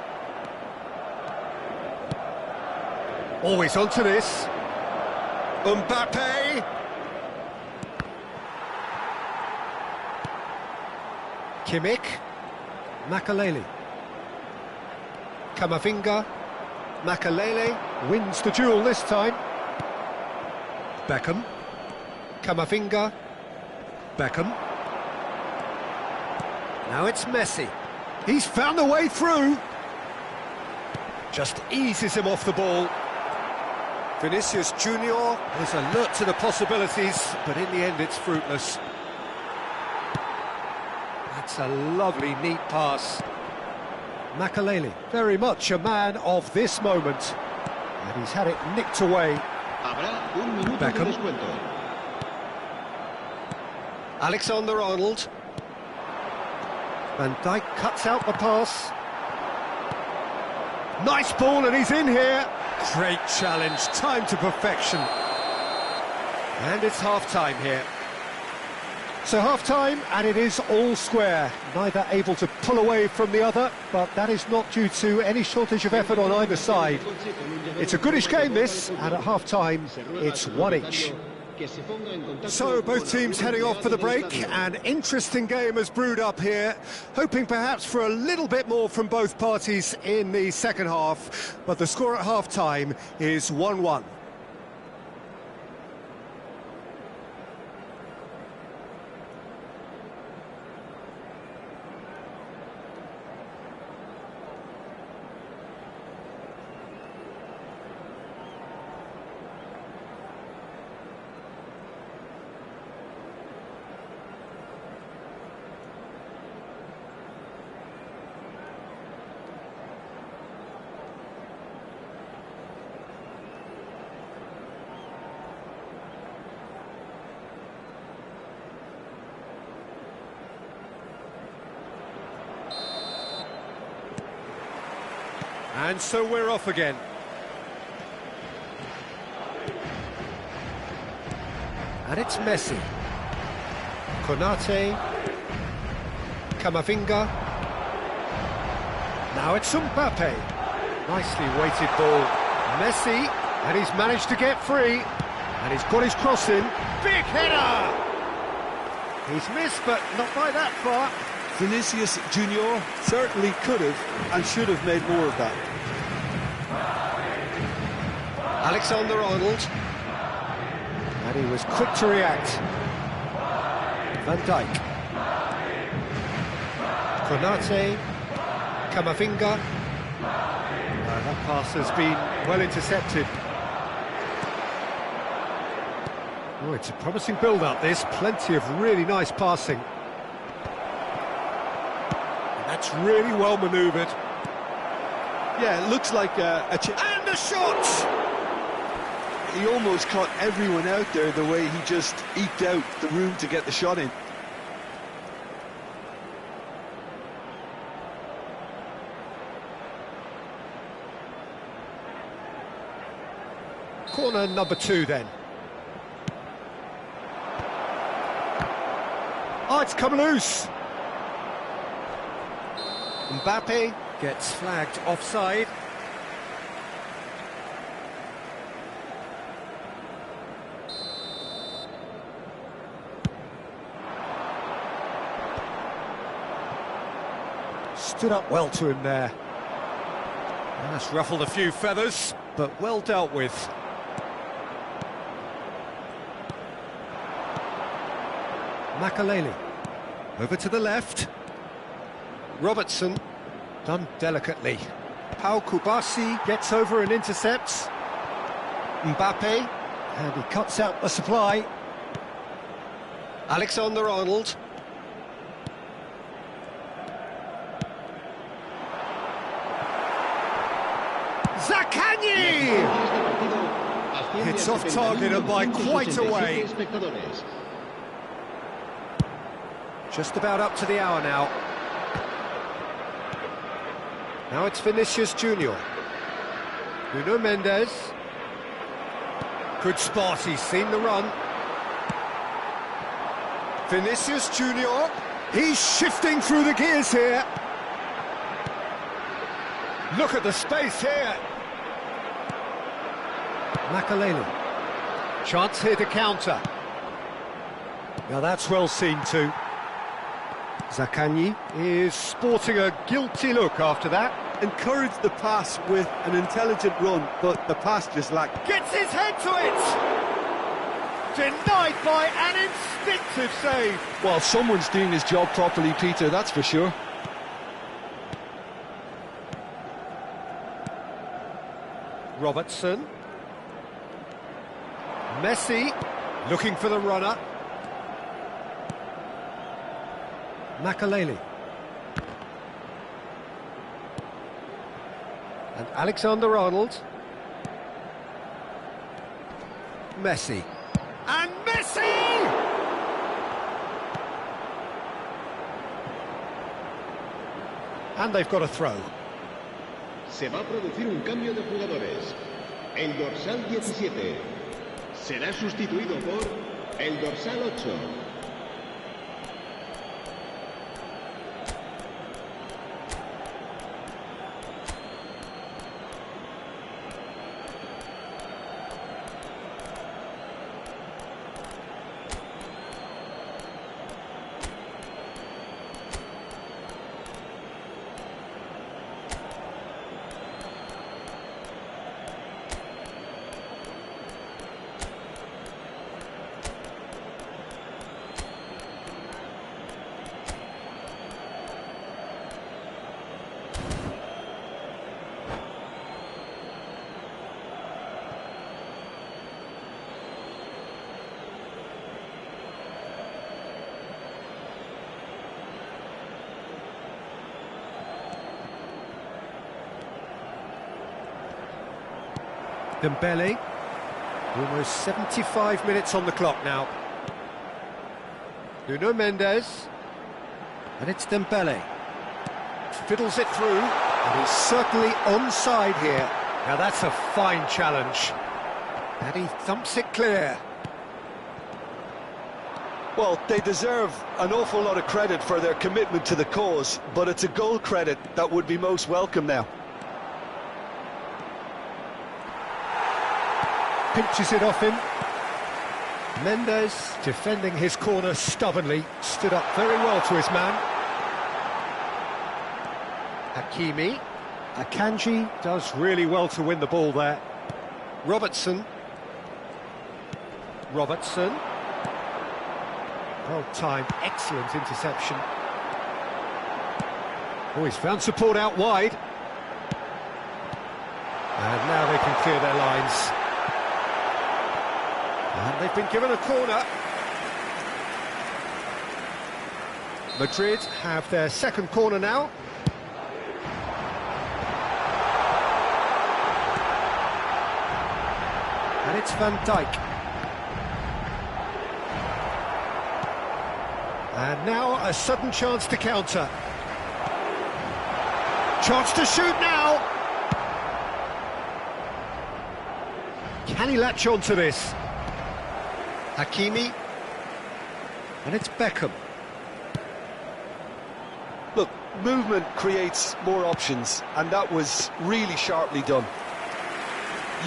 Always onto this. Mbappe. Kimmich. Makalele. Camavinga. Makalele wins the duel this time. Beckham. Camavinga. Beckham. Now it's Messi. He's found a way through. Just eases him off the ball. Vinicius Junior is alert to the possibilities, but in the end it's fruitless. That's a lovely, neat pass. Makalele, very much a man of this moment. And he's had it nicked away. Beckham. Alexander-Arnold. Van Dijk cuts out the pass. Nice ball, and he's in here. Great challenge, time to perfection. And it's half-time here. So half-time, and it is all square. Neither able to pull away from the other, but that is not due to any shortage of effort on either side. It's a goodish game, this, and at half-time, it's one each. So both teams heading off for the break. An interesting game has brewed up here, hoping perhaps for a little bit more from both parties in the second half, but the score at half-time is 1-1. And so we're off again. And it's Messi. Konate. Camavinga. Now it's Mbappe. Nicely weighted ball. Messi, and he's managed to get free. And he's got his cross in. Big header! He's missed, but not by that far. Vinicius Junior certainly could have and should have made more of that. Alexander-Arnold. And he was quick to react. Van Dijk. Konate. Camavinga. That pass has been well intercepted. Oh, it's a promising build-up, this. Plenty of really nice passing. And that's really well manoeuvred. Yeah, it looks like and a shot! He almost caught everyone out there the way he just eked out the room to get the shot in. Corner number 2 then. Oh, it's come loose. Mbappe gets flagged offside. Stood up well to him there. And that's ruffled a few feathers, but well dealt with. Makalele. Over to the left. Robertson. Done delicately. Pau Kubasi gets over and intercepts. Mbappe. And he cuts out the supply. Alexander-Arnold. Zaccagni! It's off target and by quite a way. Just about up to the hour now. Now it's Vinicius Junior. Nuno Mendes. Good spot, he's seen the run. Vinicius Junior, he's shifting through the gears here. Look at the space here. Makaleli. Chance here to counter. Now that's well seen too. Zaccagni is sporting a guilty look after that. Encouraged the pass with an intelligent run, but the pass just lacked. Gets his head to it! Denied by an instinctive save. Well, someone's doing his job properly, Peter, that's for sure. Robertson. Messi, looking for the runner. Makaleli. And Alexander-Arnold. Messi. And Messi! And they've got a throw. Se va a producir un cambio de jugadores. El dorsal 17 será sustituido por el dorsal 8. Dembele, almost 75 minutes on the clock now. Nuno Mendes, and it's Dembele. Fiddles it through, and he's certainly onside here. Now that's a fine challenge. And he thumps it clear. Well, they deserve an awful lot of credit for their commitment to the cause, but it's a goal credit that would be most welcome now. Pinches it off him. Mendes, defending his corner stubbornly, stood up very well to his man. Hakimi. Akanji does really well to win the ball there. Robertson. Robertson. Well timed, excellent interception. Oh, he's found support out wide. And now they can clear their lines. And they've been given a corner. Madrid have their second corner now. And it's Van Dijk. And now a sudden chance to counter. Chance to shoot now. Can he latch on to this? Hakimi, and it's Beckham. Look, movement creates more options, and that was really sharply done.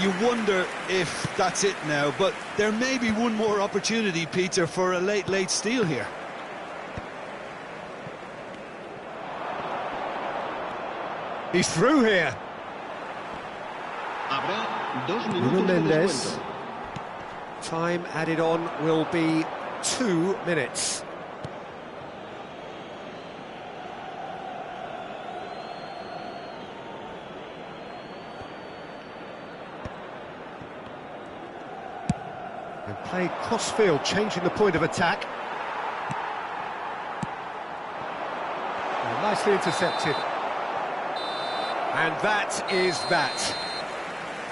You wonder if that's it now, but there may be one more opportunity, Peter, for a late steal here. He's through here. Habrá 2 Nuno minutos de Mendes. descuento. Time added on will be 2 minutes. And played cross-field, changing the point of attack. And nicely intercepted. And that is that.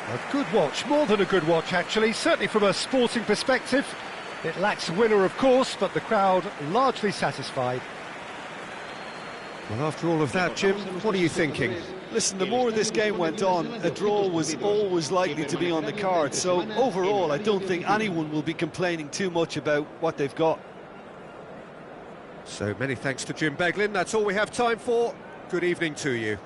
A good watch, more than a good watch actually, certainly from a sporting perspective. It lacks a winner of course, but the crowd largely satisfied. Well, after all of that, Jim, what are you thinking? Listen, the more this game went on, a draw was always likely to be on the card. So overall, I don't think anyone will be complaining too much about what they've got. So many thanks to Jim Beglin. That's all we have time for. Good evening to you.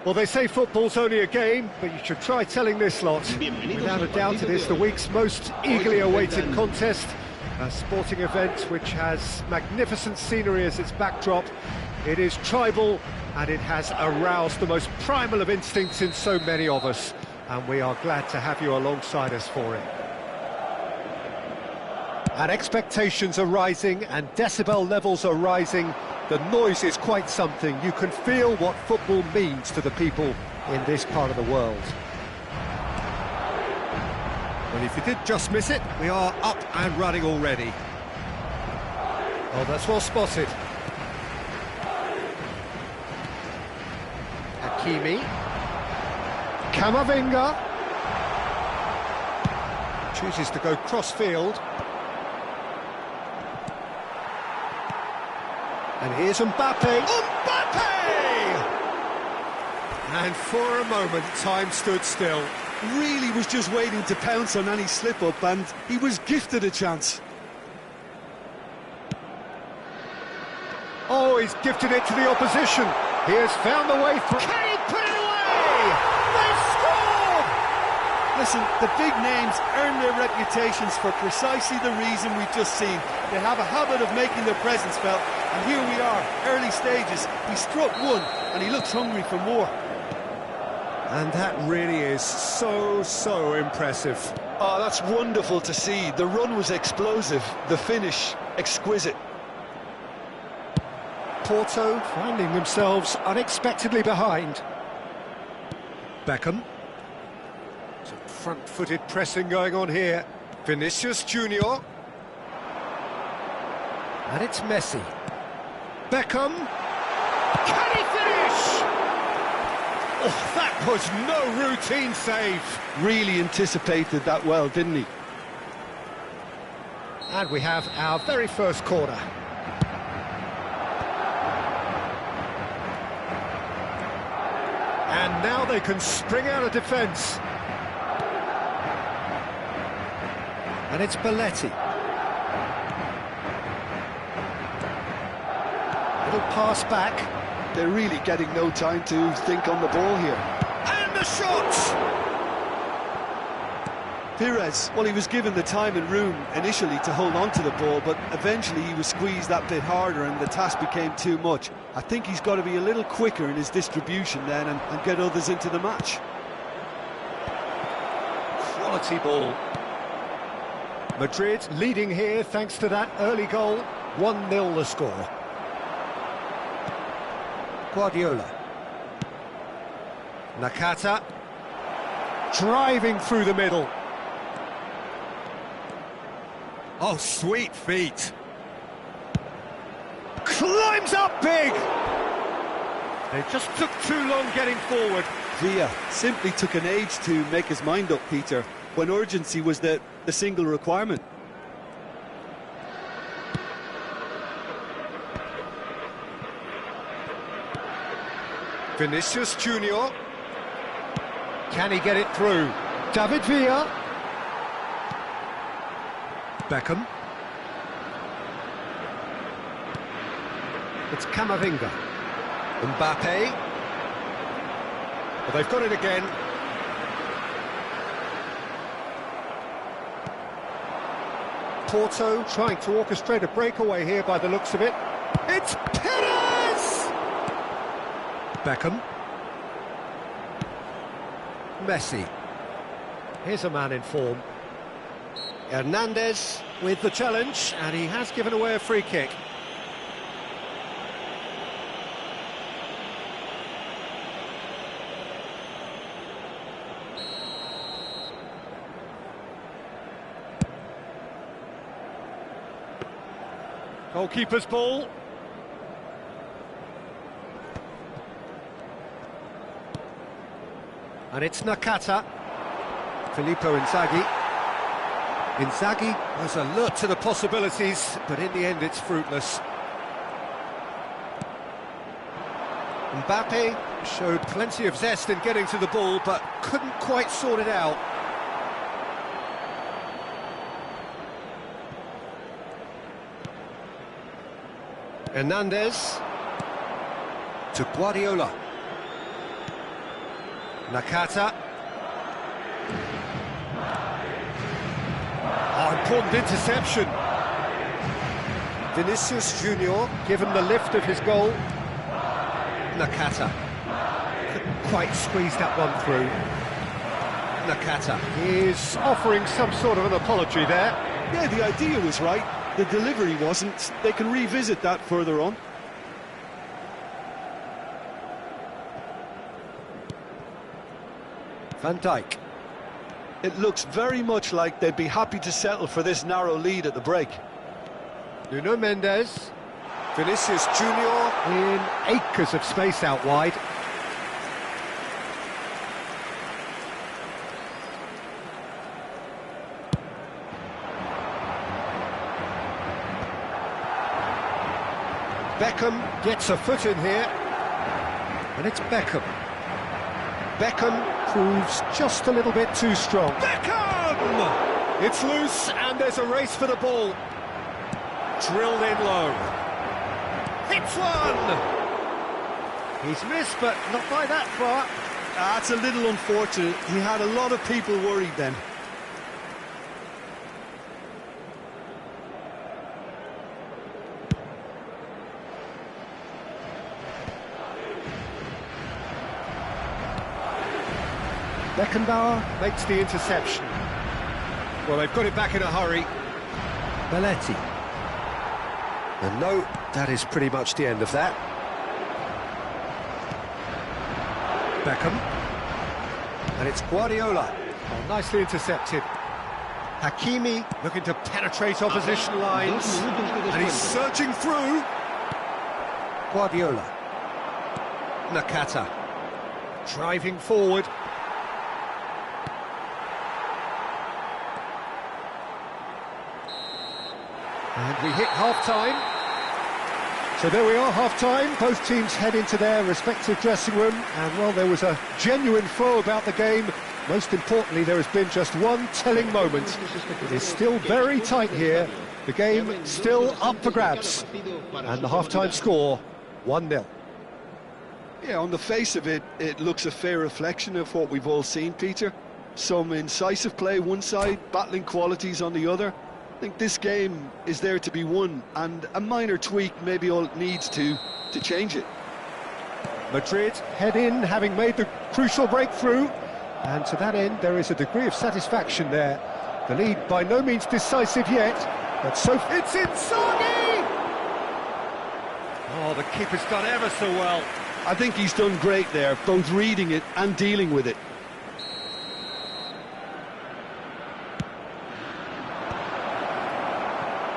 Well, they say football's only a game, but you should try telling this lot. Without a doubt, it is the week's most eagerly awaited contest. A sporting event which has magnificent scenery as its backdrop. It is tribal, and it has aroused the most primal of instincts in so many of us. And we are glad to have you alongside us for it. And expectations are rising, and decibel levels are rising. The noise is quite something. You can feel what football means to the people in this part of the world. Well, if you did just miss it, we are up and running already. Oh, that's well spotted. Hakimi. Camavinga. Chooses to go cross-field. And here's Mbappe. Mbappe! And for a moment, time stood still. Really was just waiting to pounce on any slip-up, and he was gifted a chance. Oh, he's gifted it to the opposition. He has found the way through. Can he put it away? They've scored! Listen, the big names earn their reputations for precisely the reason we've just seen. They have a habit of making their presence felt, and here we are, early stages. He struck one, and he looks hungry for more. And that really is so impressive. Oh, that's wonderful to see. The run was explosive, the finish exquisite. Porto finding themselves unexpectedly behind. Beckham. Some front-footed pressing going on here. Vinicius Junior. And it's Messi. Beckham. Can he finish? Oh, that was no routine save. Really anticipated that well, didn't he? And we have our very first corner. And now they can spring out of defence. And it's Belletti. Little pass back. They're really getting no time to think on the ball here. And the shot! Pires, well, he was given the time and room initially to hold on to the ball, but eventually he was squeezed that bit harder and the task became too much. I think he's got to be a little quicker in his distribution then and get others into the match. Quality ball. Madrid leading here thanks to that early goal. 1-0 the score. Guardiola. Nakata. Driving through the middle. Oh, sweet feet. Climbs up big! They just took too long getting forward. Villa simply took an age to make his mind up, Peter, when urgency was the single requirement. Vinicius Junior. Can he get it through? David Villa. Beckham. It's Camavinga. Mbappe. Well, they've got it again. Porto trying to orchestrate a breakaway here by the looks of it. It's Pires! Beckham. Messi. Here's a man in form. Hernandez with the challenge, and he has given away a free kick. Goalkeeper's ball. And it's Nakata. Filippo Inzaghi. Inzaghi was alert to the possibilities, but in the end it's fruitless. Mbappe showed plenty of zest in getting to the ball, but couldn't quite sort it out. Hernandez to Guardiola. Nakata. Oh, important interception. Vinicius Junior given the lift of his goal. Nakata couldn't quite squeeze that one through. Nakata is offering some sort of an apology there. Yeah, the idea was right. The delivery wasn't. They can revisit that further on. Van Dijk. It looks very much like they'd be happy to settle for this narrow lead at the break. Nuno Mendes. Vinicius Junior in acres of space out wide. Beckham gets a foot in here, and it's Beckham. Beckham proves just a little bit too strong. Beckham! It's loose, and there's a race for the ball. Drilled in low. Hits one! He's missed, but not by that far. That's a little unfortunate. He had a lot of people worried then. Beckenbauer makes the interception. Well, they've got it back in a hurry. Belletti. And no, that is pretty much the end of that. Beckham. And it's Guardiola. Oh, nicely intercepted. Hakimi looking to penetrate opposition lines. And he's surging through. Guardiola. Nakata. Driving forward. And we hit half-time. So there we are, half-time. Both teams head into their respective dressing room. And, well, there was a genuine flow about the game. Most importantly, there has been just one telling moment. It is still very tight here. The game still up for grabs. And the half-time score, 1-0. Yeah, on the face of it, it looks a fair reflection of what we've all seen, Peter. Some incisive play one side, battling qualities on the other. I think this game is there to be won, and a minor tweak maybe all it needs to change it. Madrid head in, having made the crucial breakthrough, and to that end there is a degree of satisfaction there. The lead by no means decisive yet, but so it's Inzaghi! Oh, the keeper's done ever so well. I think he's done great there, both reading it and dealing with it.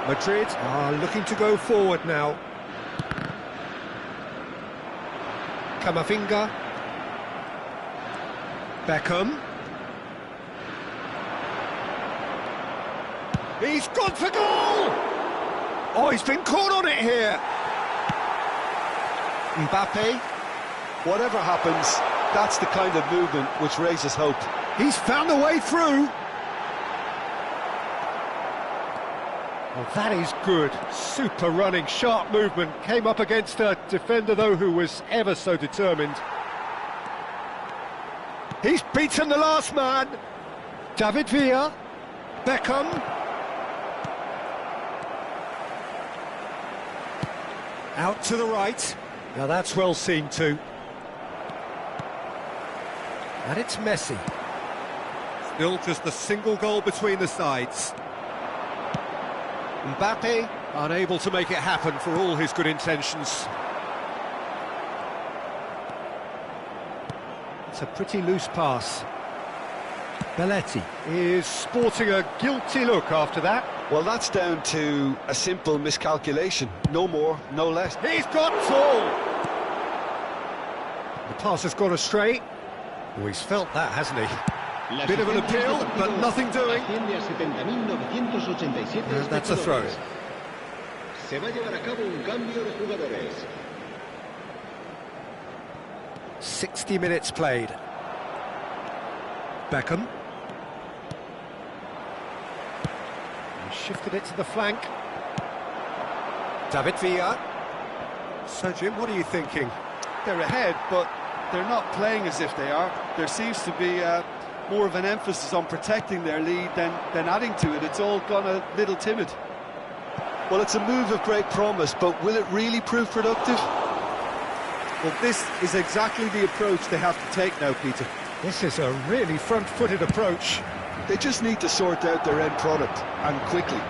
Madrid are looking to go forward now. Camavinga. Beckham. He's gone for goal! Oh, he's been caught on it here. Mbappe. Whatever happens, that's the kind of movement which raises hope. He's found a way through. Well, that is good. Super running, sharp movement. Came up against a defender, though, who was ever so determined. He's beaten the last man. David Villa. Beckham. Out to the right. Now that's well seen too. And it's Messi. Still just a single goal between the sides. Mbappe unable to make it happen for all his good intentions. It's a pretty loose pass. Belletti is sporting a guilty look after that. Well, that's down to a simple miscalculation. No more, no less. He's got tall! The pass has gone astray. Oh, he's felt that, hasn't he? Bit of an appeal, but nothing doing. And that's a throw. Se va a llevar a cabo un cambio de jugadores. 60 minutes played. Beckham. He shifted it to the flank. David Villa. So, Jim, what are you thinking? They're ahead, but they're not playing as if they are. There seems to be more of an emphasis on protecting their lead than adding to it. It's all gone a little timid. Well, it's a move of great promise, but will it really prove productive? Well, this is exactly the approach they have to take now, Peter. This is a really front-footed approach. They just need to sort out their end product, and quickly.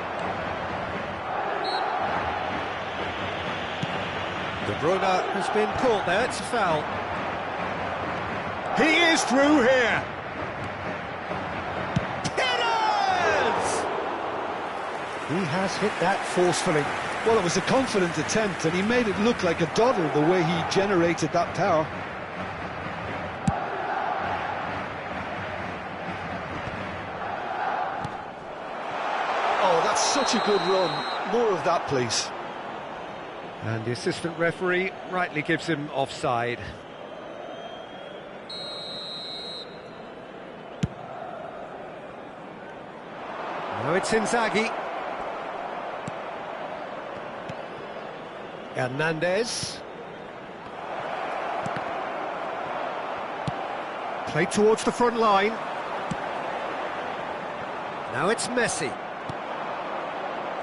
De Bruyne has been caught there, it's a foul. He is through here! He has hit that forcefully. Well, it was a confident attempt, and he made it look like a dodder the way he generated that power. Oh, that's such a good run. More of that, please. And the assistant referee rightly gives him offside. Now it's Inzaghi. Hernandez. Played towards the front line. Now it's Messi.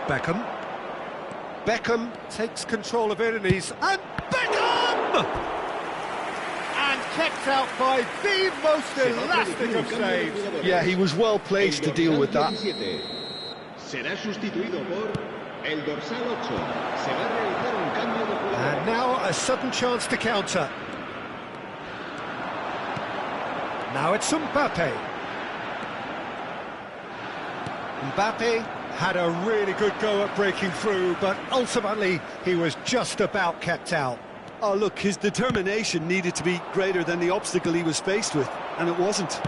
Beckham. Beckham takes control of it and he's... And Beckham! And kept out by the most elastic of saves. Yeah, he was well placed to deal with that. Será sustituido por el dorsal 8. Se va a realizar un cambio de jugador. And now a sudden chance to counter. Now it's Mbappe. Mbappe had a really good go at breaking through, but ultimately he was just about kept out. Oh, look, his determination needed to be greater than the obstacle he was faced with, and it wasn't.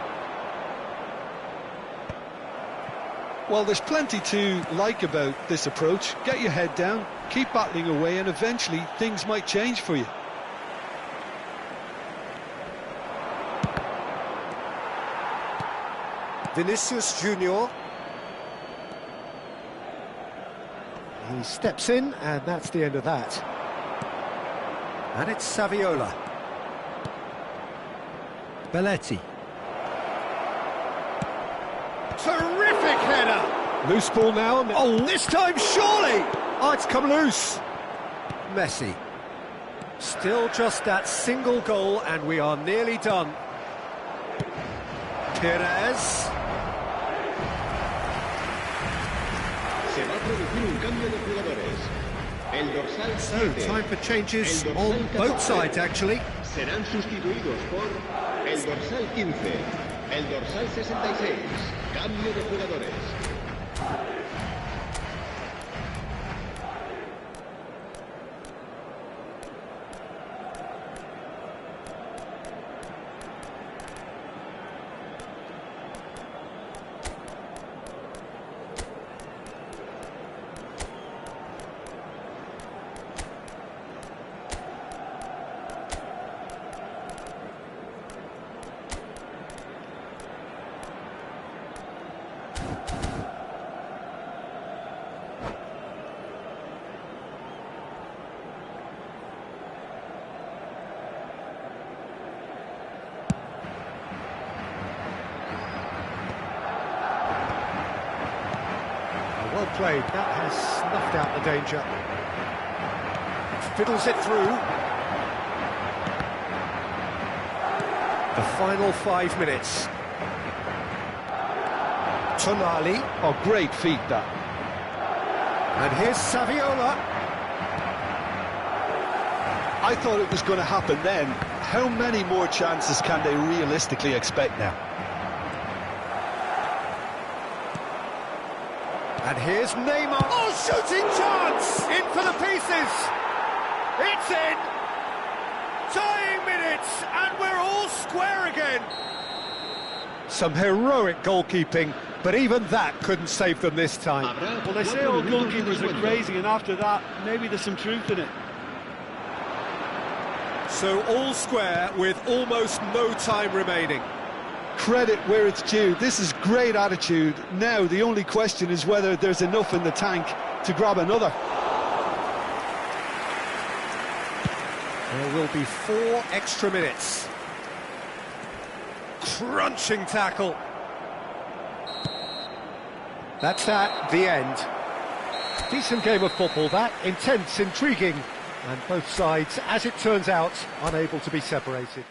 Well, there's plenty to like about this approach. Get your head down, keep battling away, and eventually things might change for you. Vinicius Junior. He steps in, and that's the end of that. And it's Saviola. Belletti. Terrific header! Loose ball now. Oh, this time surely! Oh, it's come loose. Messi. Still just that single goal, and we are nearly done. Perez. Se va a producir un cambio de jugadores. El dorsal 7. So, time for changes on both sides, actually. Serán sustituidos por el dorsal 15, el dorsal 66. Cambio de jugadores. Well played, that has snuffed out the danger. Fiddles it through. The final 5 minutes. Tonali. Oh, great feat, that. And here's Saviola. I thought it was going to happen then. How many more chances can they realistically expect now? And here's Neymar. Oh, shooting chance! In for the pieces! It's in! Dying minutes, and we're all square again! Some heroic goalkeeping, but even that couldn't save them this time. Well, they say all goalkeepers are crazy, and after that, maybe there's some truth in it. So all square with almost no time remaining. Credit where it's due. This is great attitude. Now the only question is whether there's enough in the tank to grab another. There will be 4 extra minutes. Crunching tackle. That's that, the end. Decent game of football, that. Intense, intriguing, and both sides, as it turns out, unable to be separated.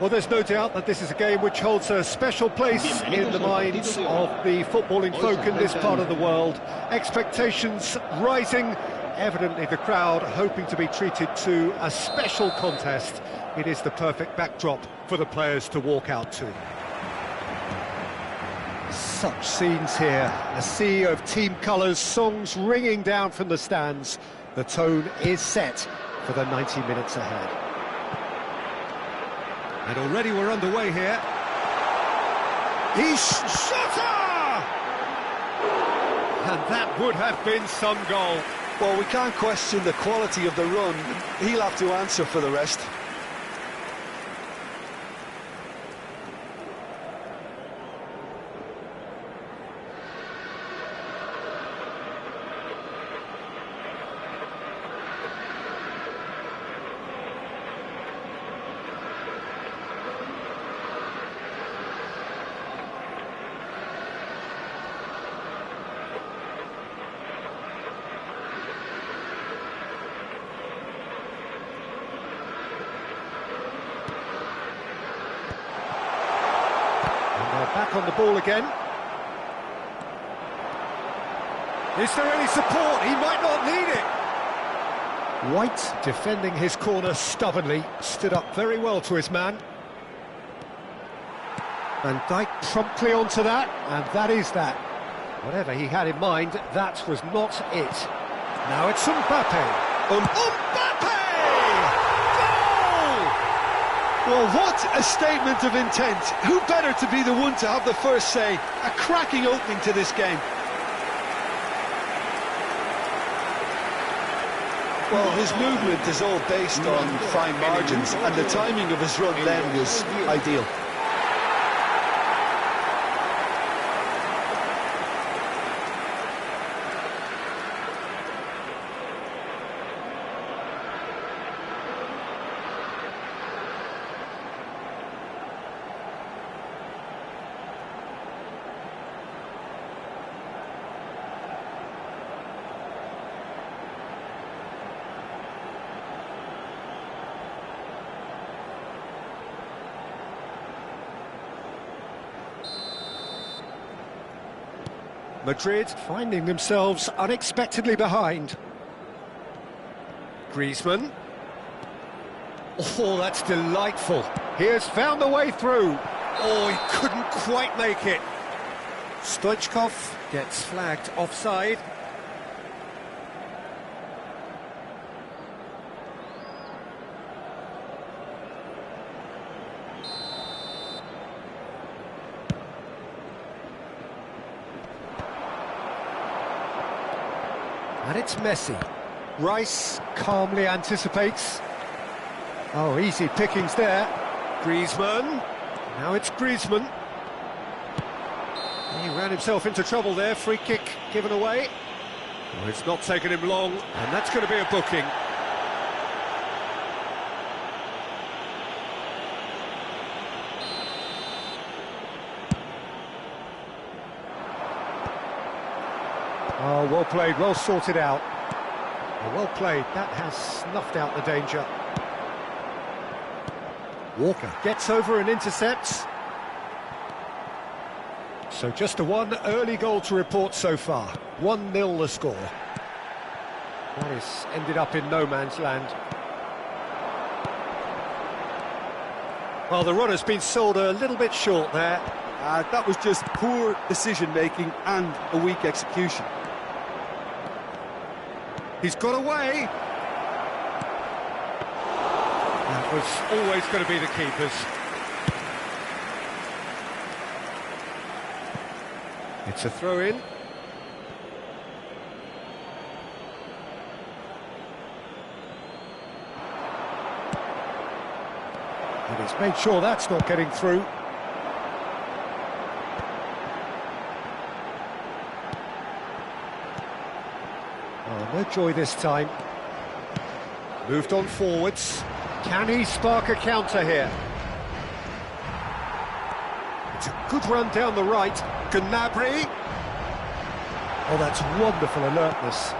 Well, there's no doubt that this is a game which holds a special place in the minds of the footballing folk in this part of the world. Expectations rising, evidently the crowd hoping to be treated to a special contest. It is the perfect backdrop for the players to walk out to. Such scenes here, a sea of team colours, songs ringing down from the stands. The tone is set for the 90 minutes ahead. And already we're underway here. He's shot! And that would have been some goal. Well, we can't question the quality of the run. He'll have to answer for the rest. Back on the ball again. Is there any support? He might not need it. White, defending his corner stubbornly, stood up very well to his man. Van Dijk promptly onto that, and that is that. Whatever he had in mind, that was not it. Now it's Mbappe. Mbappe! Well, what a statement of intent. Who better to be the one to have the first say? A cracking opening to this game. Well, his movement is all based on fine margins, and the timing of his run then was ideal. Madrid finding themselves unexpectedly behind. Griezmann. Oh, that's delightful. He has found the way through. Oh, he couldn't quite make it. Stoichkov gets flagged offside. And it's Messi. Rice calmly anticipates. Oh, easy pickings there. Griezmann. Now it's Griezmann. He ran himself into trouble there. Free kick given away. Oh, it's not taken him long, and that's going to be a booking. Oh, well played, well sorted out. Oh, well played, that has snuffed out the danger. Walker gets over and intercepts. So just a one early goal to report so far. 1-0 the score. That is ended up in no man's land. Well, the run has been sold a little bit short there. That was just poor decision-making and a weak execution. He's got away. That was always going to be the keeper's. It's a throw-in. And he's made sure that's not getting through. Oh, no joy this time. Moved on forwards. Can he spark a counter here? It's a good run down the right. Gnabry. Oh, that's wonderful alertness.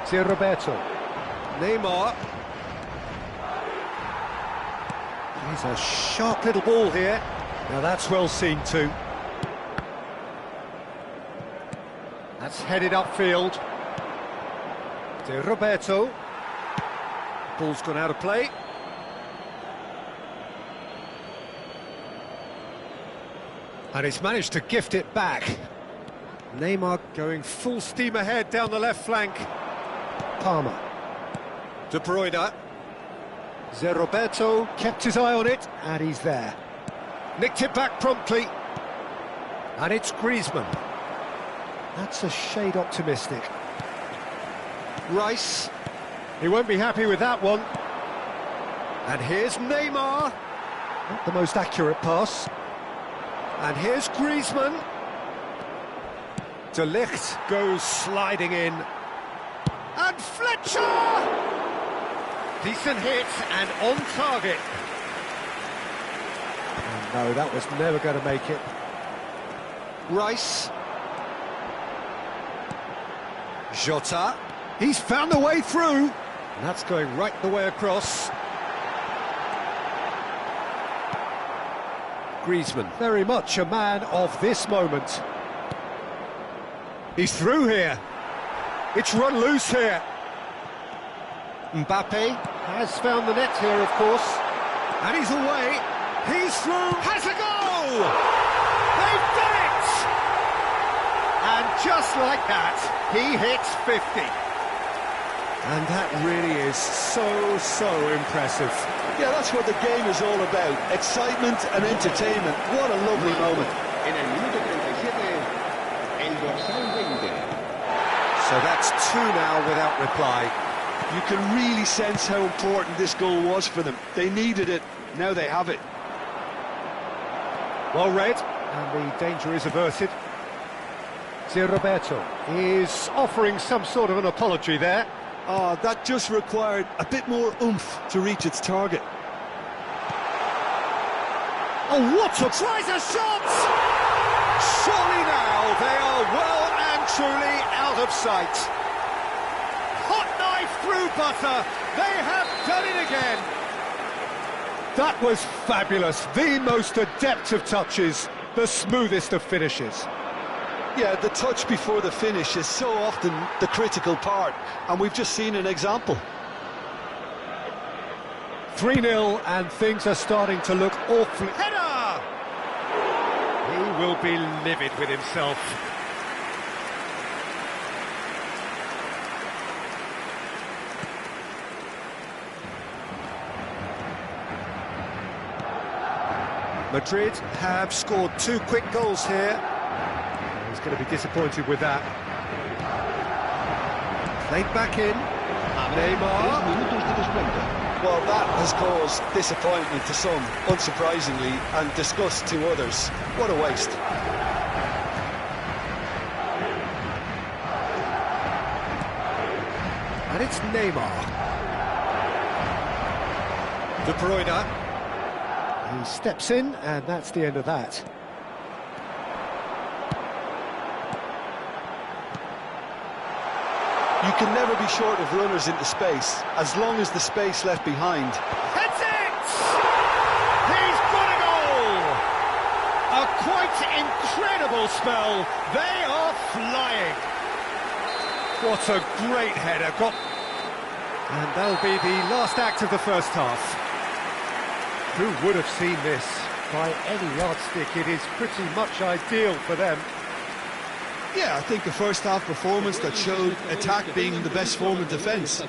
See Roberto. Neymar. He's a sharp little ball here. Now that's well seen too. That's headed upfield. De Roberto. Ball's gone out of play. And he's managed to gift it back. Neymar going full steam ahead down the left flank. Palmer. De Bruyne. De Roberto kept his eye on it, and he's there. Nicked it back promptly. And it's Griezmann. That's a shade optimistic. Rice. He won't be happy with that one. And here's Neymar. Not the most accurate pass. And here's Griezmann. De Ligt goes sliding in. And Fletcher! Decent hit and on target. Oh, no, that was never going to make it. Rice. Jota. He's found the way through. And that's going right the way across. Griezmann, very much a man of this moment. He's through here. It's run loose here. Mbappe has found the net here, of course. And he's away. He's through. Has a goal! They've done it! And just like that, he hits 50. And that really is so impressive. Yeah, that's what the game is all about. Excitement and entertainment. What a lovely moment. En el minuto 37, el dorsal 20. So that's two now without reply. You can really sense how important this goal was for them. They needed it. Now they have it. Well read, and the danger is averted. De Roberto is offering some sort of an apology there. That just required a bit more oomph to reach its target. Oh, what a... Tries a shot! Surely now they are well and truly out of sight. Hot knife through butter. They have done it again. That was fabulous. The most adept of touches, the smoothest of finishes. Yeah, the touch before the finish is so often the critical part, and we've just seen an example. 3-0, and things are starting to look awfully... Header! He will be livid with himself. Madrid have scored 2 quick goals here. He's going to be disappointed with that. Played back in. Neymar. Well, that has caused disappointment to some, unsurprisingly, and disgust to others. What a waste. And it's Neymar. De Bruyne. He steps in, and that's the end of that. You can never be short of runners into space, as long as the space left behind. That's it! He's got a goal! A quite incredible spell. They are flying. What a great header. And that'll be the last act of the first half. Who would have seen this? By any yardstick, it is pretty much ideal for them. Yeah, I think a first-half performance that showed attack being the best form of defence.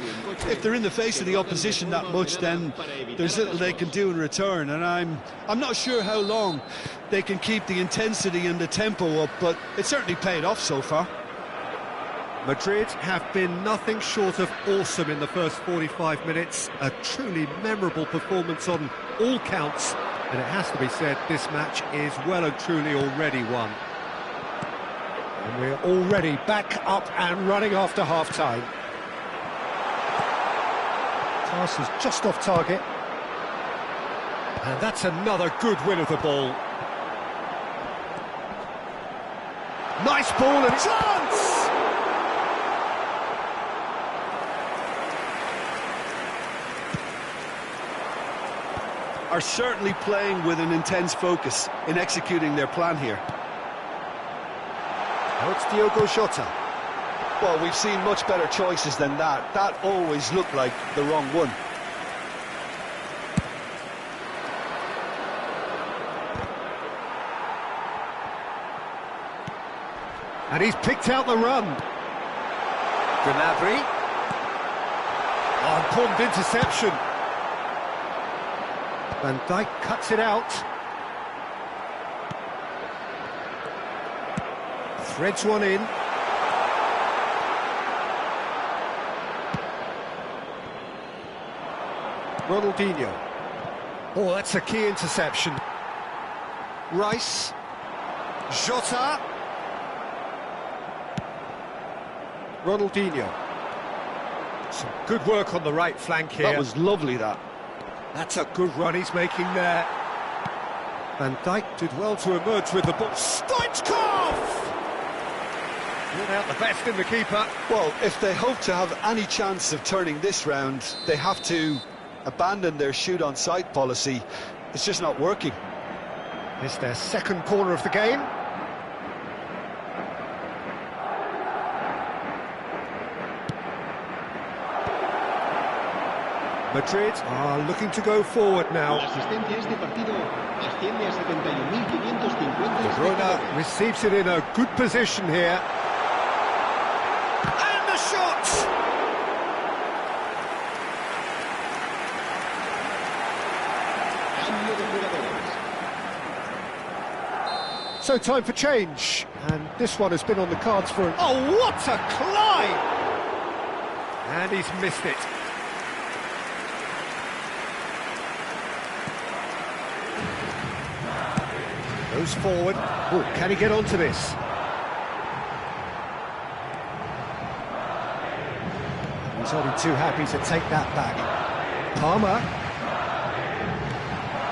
If they're in the face of the opposition that much, then there's little they can do in return, and I'm not sure how long they can keep the intensity and the tempo up, but it certainly paid off so far. Madrid have been nothing short of awesome in the first 45 minutes. A truly memorable performance on all counts, and it has to be said, this match is well and truly already won. And we're already back up and running after half-time. Pass is just off target. And that's another good win of the ball. Nice ball and chance! are certainly playing with an intense focus in executing their plan here. Now it's Diogo Jota. Well, we've seen much better choices than that. That always looked like the wrong one. And he's picked out the run. Gnabry. Oh, important interception. Van Dijk cuts it out. Threads one in. Ronaldinho. Oh, that's a key interception. Rice. Jota. Ronaldinho. Some good work on the right flank here. That was lovely, that. That's a good run he's making there. Van Dijk did well to emerge with the ball. Stoichkov! Without the best in the keeper. Well, if they hope to have any chance of turning this round, they have to abandon their shoot-on-sight policy. It's just not working. It's their second corner of the game. Madrid are looking to go forward now. La asistencia a este partido asciende a 71.550 De Bruyne espectadores. receives it in a good position here. And the shot! Cambio de jugadores. So time for change. And this one has been on the cards for... Oh, what a climb! And he's missed it. Goes forward. Oh, can he get onto this? He's only too happy to take that back. Palmer.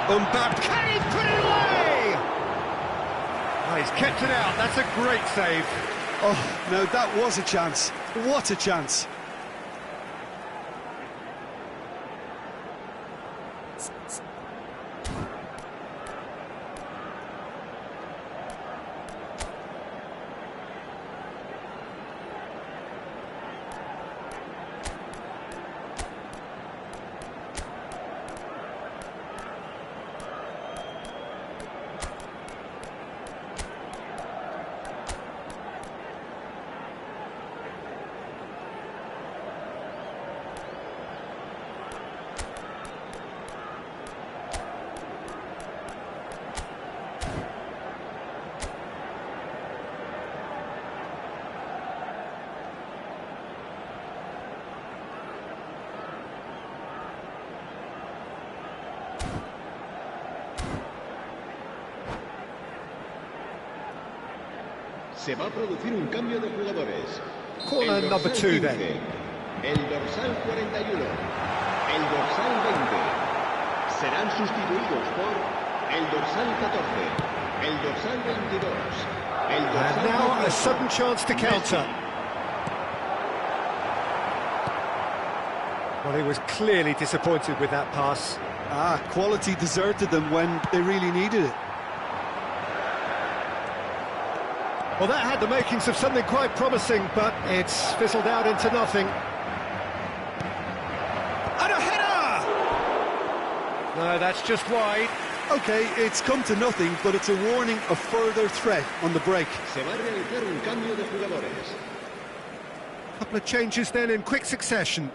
Mbappe. Can he put it away? Oh, he's kept it out. That's a great save. Oh, no, that was a chance. What a chance. Se va a producir un cambio de jugadores. Corner El number dorsal 2 15, then. El dorsal 41. El dorsal 20. Serán sustituidos por el dorsal 14. El dorsal 22. El dorsal And now a 18. sudden chance to counter. Well, he was clearly disappointed with that pass. Quality deserted them when they really needed it. Well, that had the makings of something quite promising, but it's fizzled out into nothing. And a header! No, that's just wide. Okay, it's come to nothing, but it's a warning of further threat on the break. Se va a realizar un cambio de jugadores. A couple of changes then in quick succession.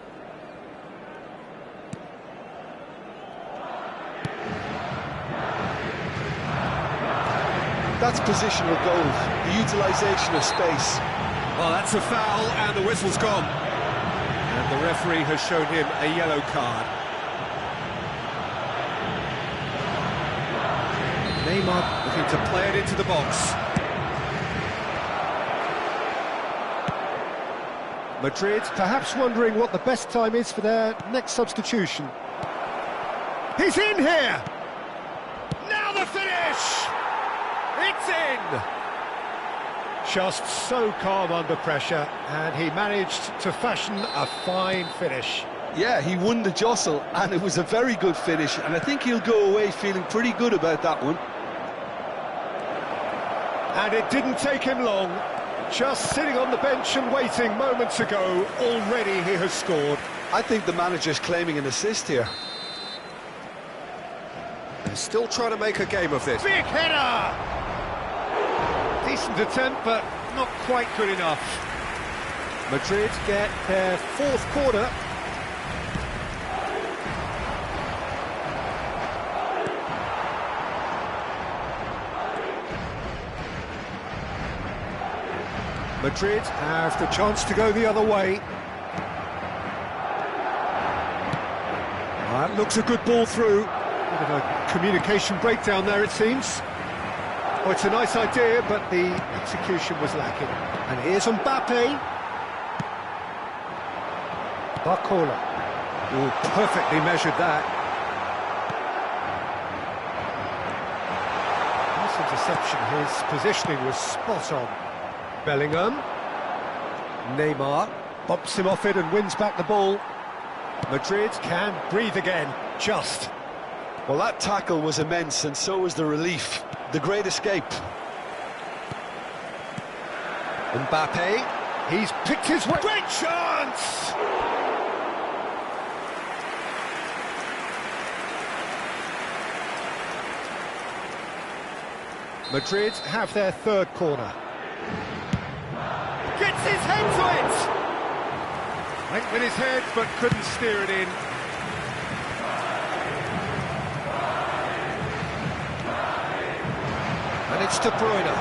That's positional goal, the utilisation of space. Well, that's a foul, and the whistle's gone. And the referee has shown him a yellow card. Neymar looking to play it into the box. Madrid perhaps wondering what the best time is for their next substitution. He's in here! Now the finish! It's in! Just so calm under pressure, and he managed to fashion a fine finish. Yeah, he won the jostle, and it was a very good finish, and I think he'll go away feeling pretty good about that one. And it didn't take him long. Just sitting on the bench and waiting moments ago, already he has scored. I think the manager's claiming an assist here. They're still trying to make a game of this. Big header! Decent attempt, but not quite good enough. Madrid get their fourth corner. Madrid have the chance to go the other way. That looks a good ball through. Bit of a communication breakdown there, it seems. Oh, it's a nice idea, but the execution was lacking. And here's Mbappe. Barcola. Oh, perfectly measured that. Nice interception. His positioning was spot on. Bellingham. Neymar bumps him off it and wins back the ball. Madrid can breathe again, just. Well, that tackle was immense, and so was the relief. The great escape. Mbappe, he's picked his way. Great chance! Madrid have their third corner. Gets his head to it! Went with his head, but couldn't steer it in. And it's De Bruyne.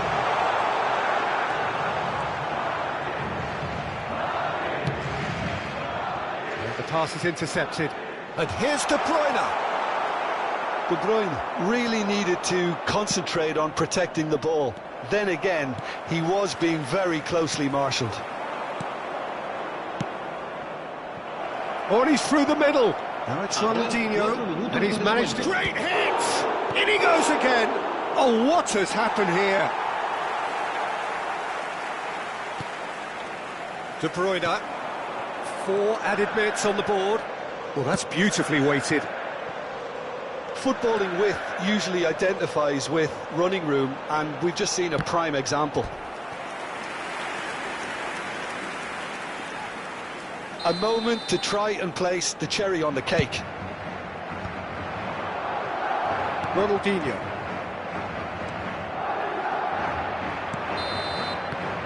And the pass is intercepted. And here's De Bruyne. De Bruyne really needed to concentrate on protecting the ball. Then again, he was being very closely marshalled. Oh, and he's through the middle. Now it's Ronaldinho, and he's managed to... Great hit! In he goes again! Oh, what has happened here? De Bruyne, 4 added minutes on the board. Well, that's beautifully weighted. Footballing width usually identifies with running room, and we've just seen a prime example. A moment to try and place the cherry on the cake. Ronaldinho.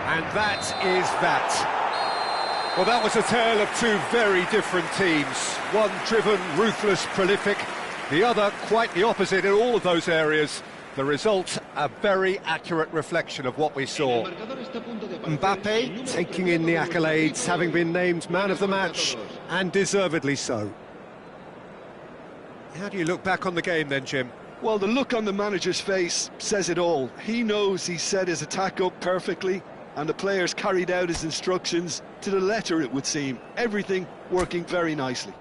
And that is that. Well, that was a tale of two very different teams. One driven, ruthless, prolific. The other quite the opposite in all of those areas. The result, a very accurate reflection of what we saw. Mbappe taking in the accolades, having been named man of the match, and deservedly so. How do you look back on the game then, Jim? Well, the look on the manager's face says it all. He knows he set his attack up perfectly, and the players carried out his instructions to the letter, it would seem. Everything working very nicely.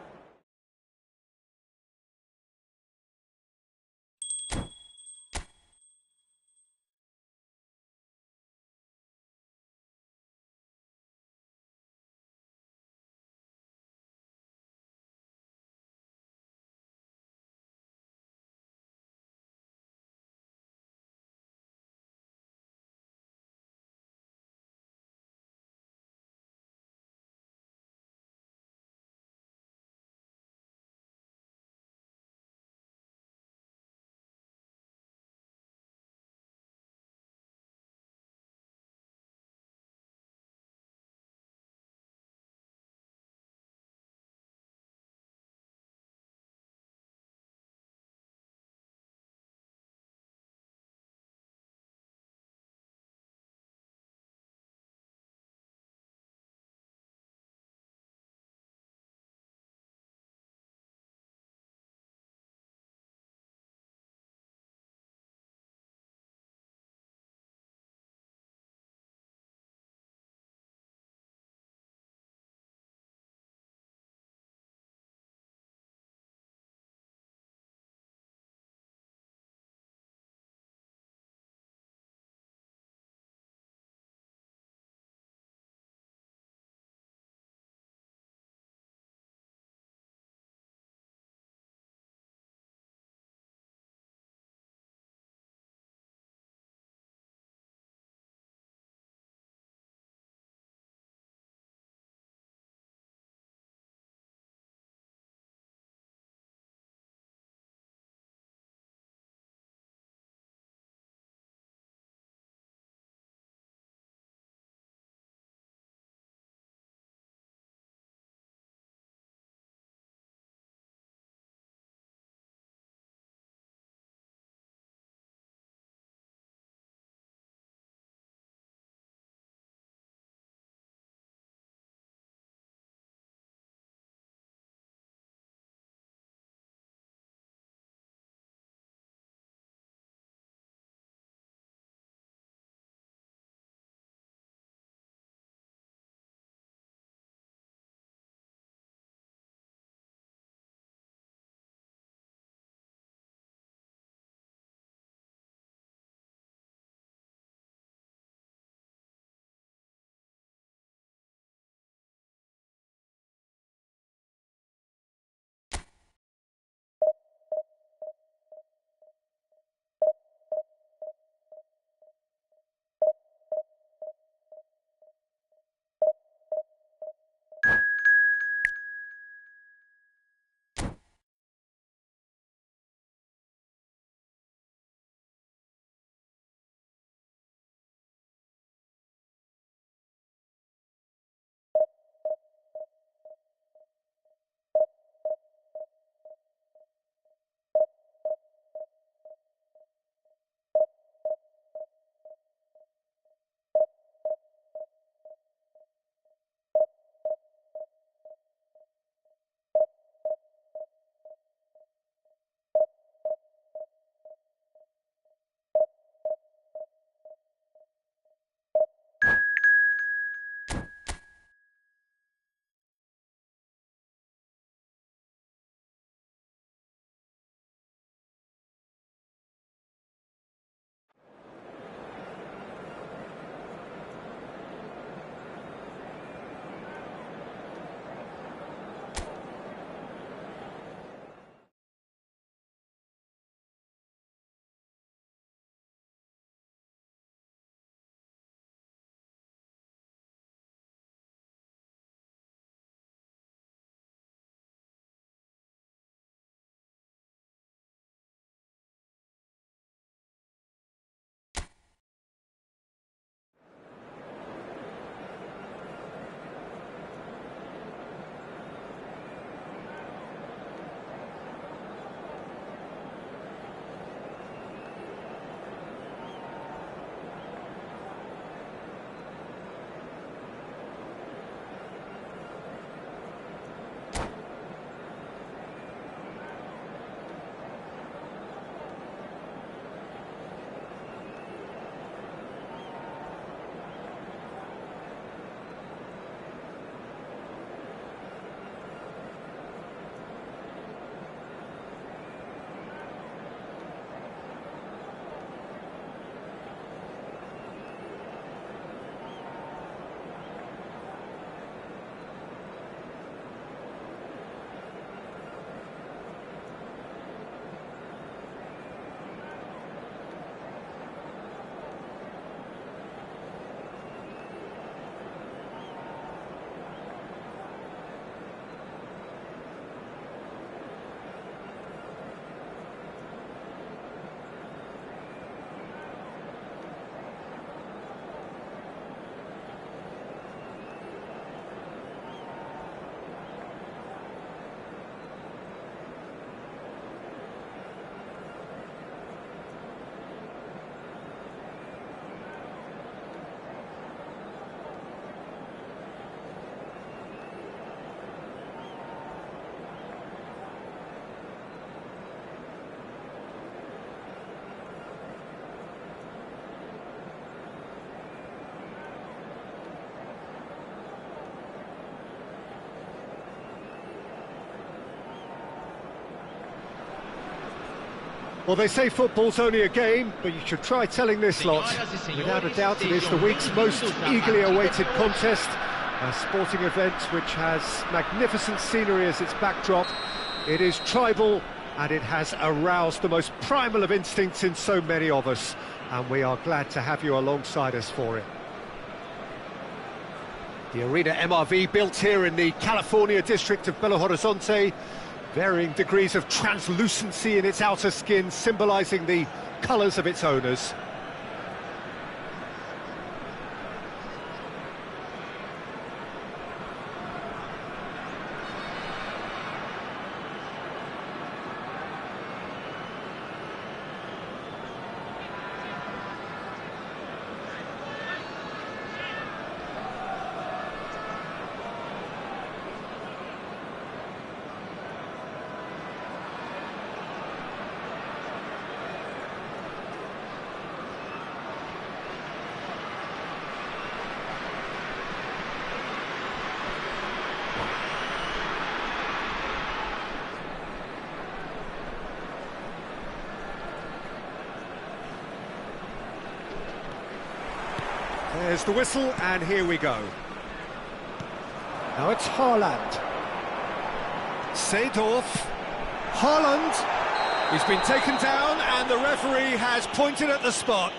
Well, they say football's only a game, but you should try telling this lot. Without a doubt, it is the week's most eagerly awaited contest. A sporting event which has magnificent scenery as its backdrop. It is tribal, and it has aroused the most primal of instincts in so many of us. And we are glad to have you alongside us for it. The Arena MRV, built here in the California district of Belo Horizonte. Varying degrees of translucency in its outer skin, symbolising the colours of its owners. There's the whistle, and here we go. Now it's Haaland. Seedorf. Haaland. He's been taken down, and the referee has pointed at the spot.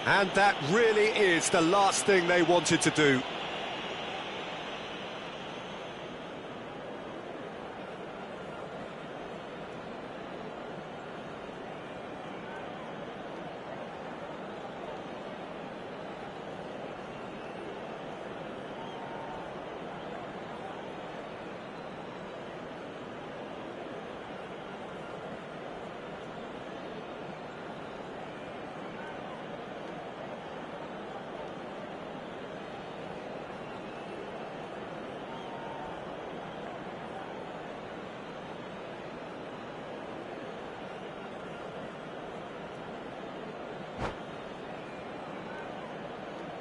And that really is the last thing they wanted to do.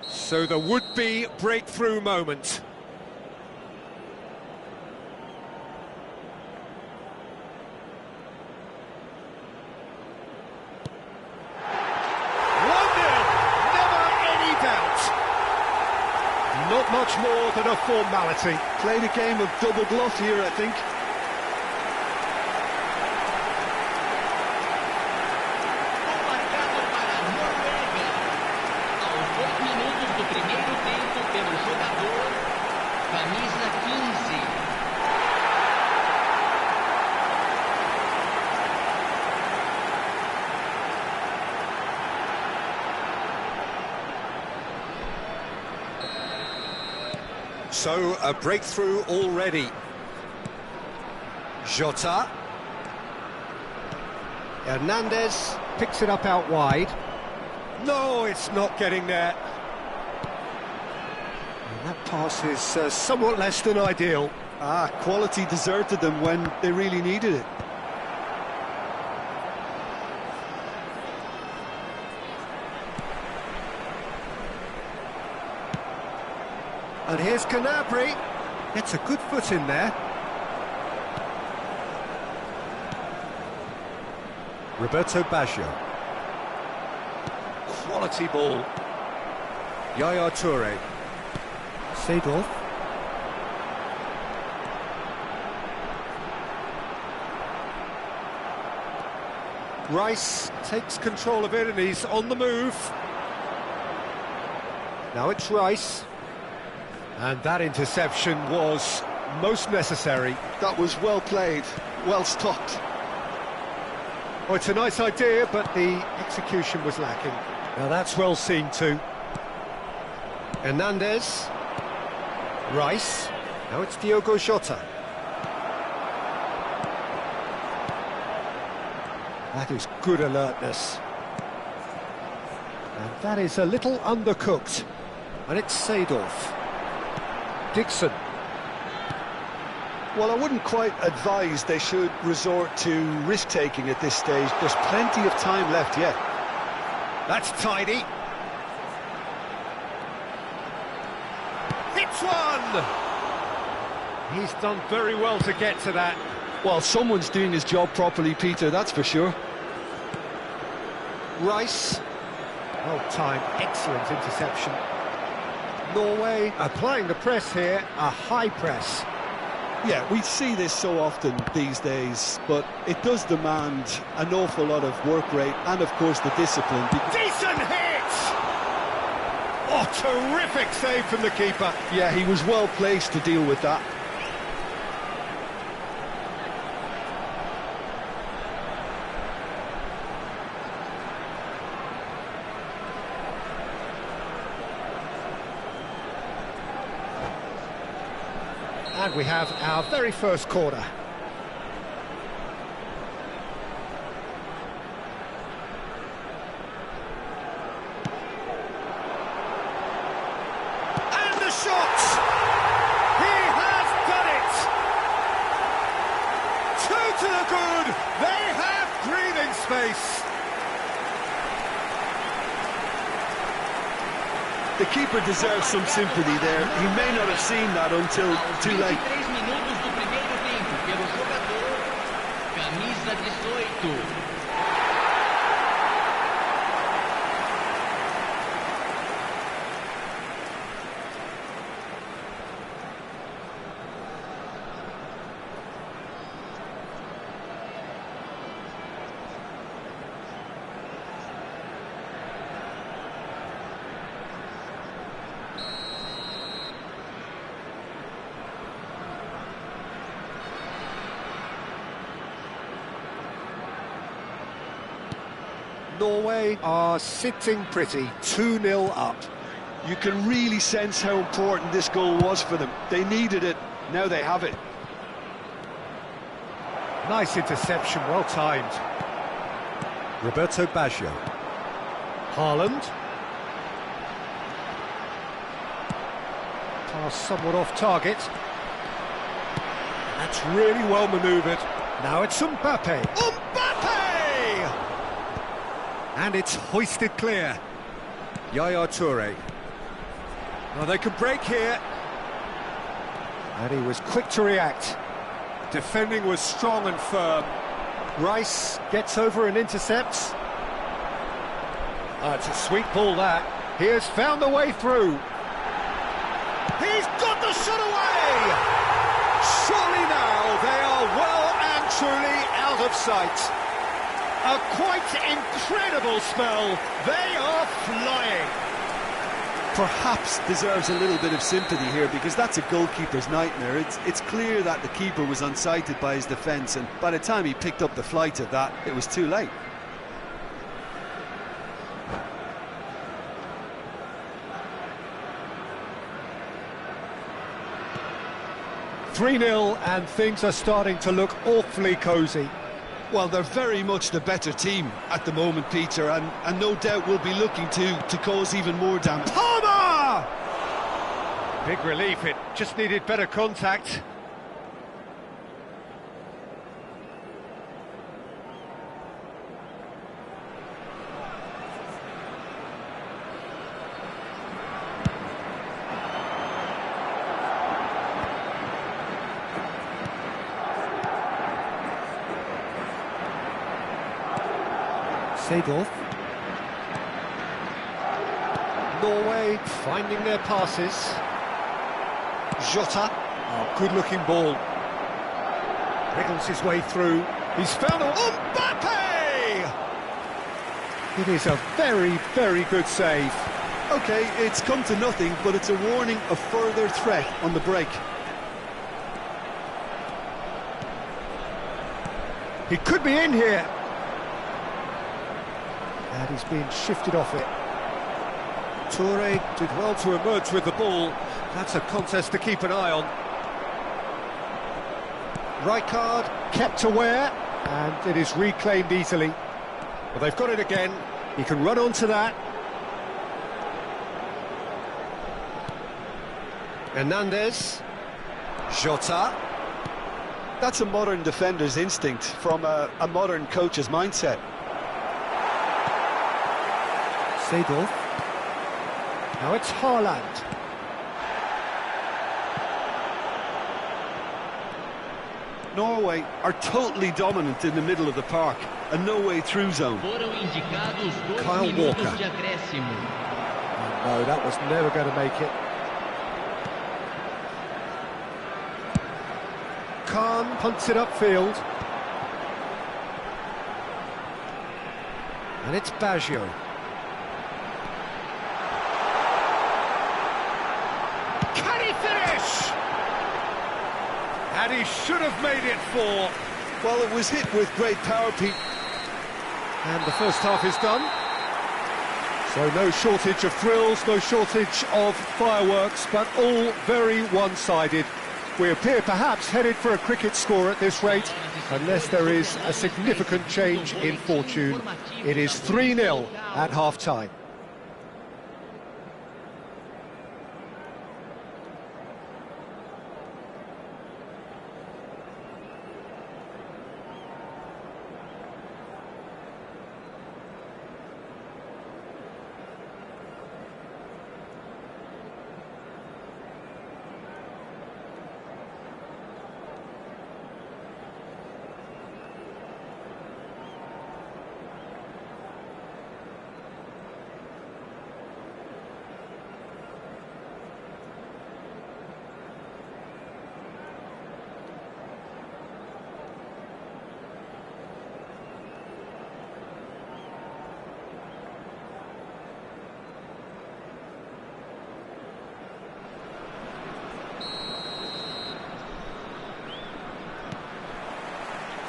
So the would-be breakthrough moment. Not much more than a formality. Played a game of double bluff here, I think. So, a breakthrough already. Jota. Hernandez picks it up out wide. No, it's not getting there. And that pass is somewhat less than ideal. Quality deserted them when they really needed it. And here's Canabri. Gets a good foot in there. Roberto Baggio. Quality ball. Yaya Toure. Seedorf. Rice takes control of it and he's on the move. Now it's Rice. And that interception was most necessary. That was well played, well stopped. Oh, it's a nice idea, but the execution was lacking. Now that's well seen too. Hernandez. Rice. Now it's Diogo Jota. That is good alertness. And that is a little undercooked. And it's Seedorf. Dixon. Well, I wouldn't quite advise they should resort to risk-taking at this stage. There's plenty of time left yet. That's tidy. Hits one! He's done very well to get to that. Well, someone's doing his job properly, Peter, that's for sure. Rice. Well timed, excellent interception. Norway applying the press here, a high press. Yeah, we see this so often these days, but it does demand an awful lot of work rate and, of course, the discipline. Decent hit! Oh, terrific save from the keeper. Yeah, he was well placed to deal with that. And we have our very first corner. And the shot! He has done it! Two to the good! They have breathing space! The keeper deserves some sympathy there. He may not have seen that until too late. 23 minutos do primeiro tempo, pelo jogador, camisa 18. Norway are sitting pretty, 2-0 up. You can really sense how important this goal was for them. They needed it, now they have it. Nice interception, well timed. Roberto Baggio. Haaland. Pass somewhat off target. That's really well manoeuvred. Now it's Mbappe. Mbappe! And it's hoisted clear. Yaya Toure. Well, they could break here. And he was quick to react. Defending was strong and firm. Rice gets over and intercepts. Oh, it's a sweet ball, that. He has found the way through. He's got the shot away! Surely now they are well and truly out of sight. A quite incredible spell. They are flying. Perhaps deserves a little bit of sympathy here, because that's a goalkeeper's nightmare. It's clear that the keeper was unsighted by his defence, and by the time he picked up the flight of that, it was too late. (3-0) and things are starting to look awfully cosy. Well, they're very much the better team at the moment, Peter, and no doubt will be looking to cause even more damage. Palmer! Big relief, it just needed better contact. Seedorf. Norway finding their passes. Jota. Oh, good-looking ball. Wriggles his way through. He's found a... Mbappe! It is a very, very good save. OK, it's come to nothing, but it's a warning of further threat on the break. He could be in here. And he's being shifted off it. Toure did well to emerge with the ball. That's a contest to keep an eye on. Rijkaard kept aware, and it is reclaimed easily. Well, they've got it again. He can run onto that. Hernandez. Jota. That's a modern defender's instinct from a modern coach's mindset. Seedorf. Now it's Haaland. Norway are totally dominant in the middle of the park. a no-way through zone. Foram indicados 2 Kyle minutos Walker. de acréscimo. No, that was never going to make it. Khan punts it upfield. And it's Baggio. Can he finish? And he should have made it 4. Well, it was hit with great power, Pete. And the first half is done. So no shortage of thrills, no shortage of fireworks, but all very one-sided. We appear perhaps headed for a cricket score at this rate, unless there is a significant change in fortune. It is 3-0 at half-time.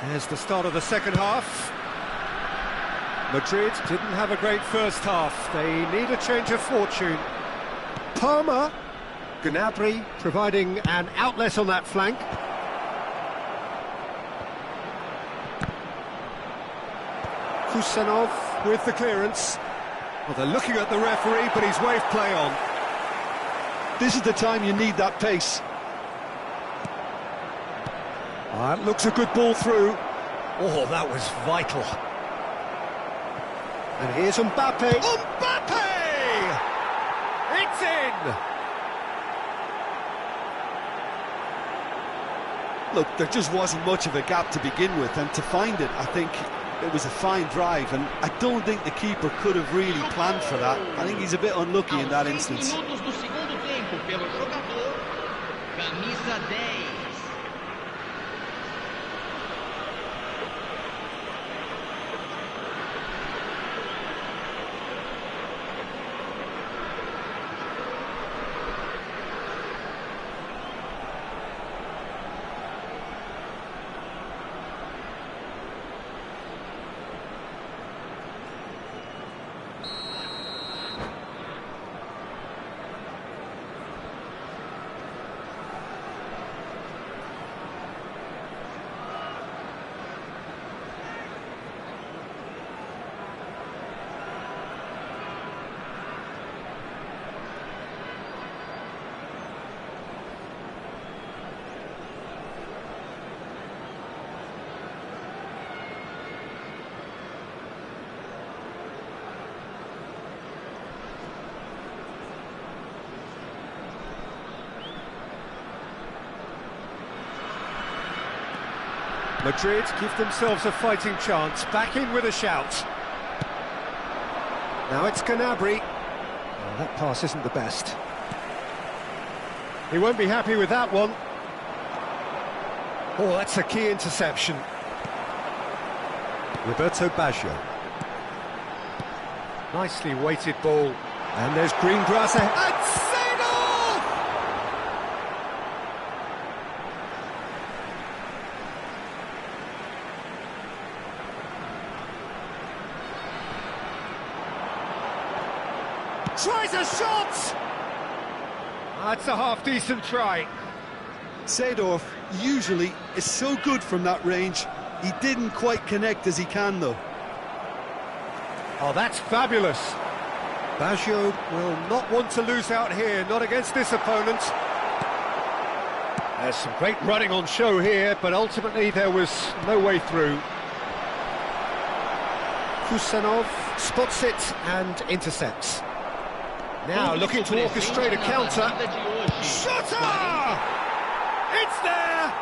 There's the start of the second half. Madrid didn't have a great first half. They need a change of fortune. Palmer, Gnabry providing an outlet on that flank. Kusanov with the clearance. Well, they're looking at the referee, but he's waved play on. This is the time you need that pace. That looks a good ball through. Oh, that was vital. And here's Mbappe. Mbappe! It's in! Look, there just wasn't much of a gap to begin with, and to find it, I think it was a fine drive, and I don't think the keeper could have really planned for that. I think he's a bit unlucky in that instance. Minutos do segundo tempo pelo jogador, camisa 10. Madrid give themselves a fighting chance, back in with a shout. Now it's Gnabry. Oh, that pass isn't the best. He won't be happy with that one. Oh, that's a key interception. Roberto Baggio. Nicely weighted ball. And there's green grass ahead. And Seedorf! Tries a shot! That's a half-decent try. Seedorf usually is so good from that range. He didn't quite connect as he can, though. Oh, that's fabulous. Baggio will not want to lose out here, not against this opponent. There's some great running on show here, but ultimately there was no way through. Kusanov spots it and intercepts. Now looking to orchestrate a counter. Shooter! It's there!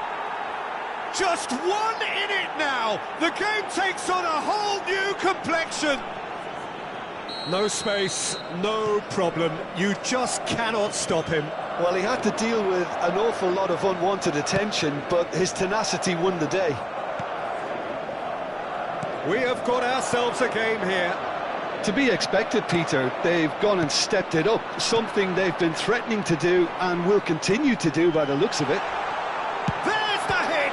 Just 1 in it now. The game takes on a whole new complexion. No space, no problem. You just cannot stop him. Well, he had to deal with an awful lot of unwanted attention, but his tenacity won the day. We have got ourselves a game here. To be expected, Peter. They've gone and stepped it up, something they've been threatening to do and will continue to do by the looks of it. There's the hit!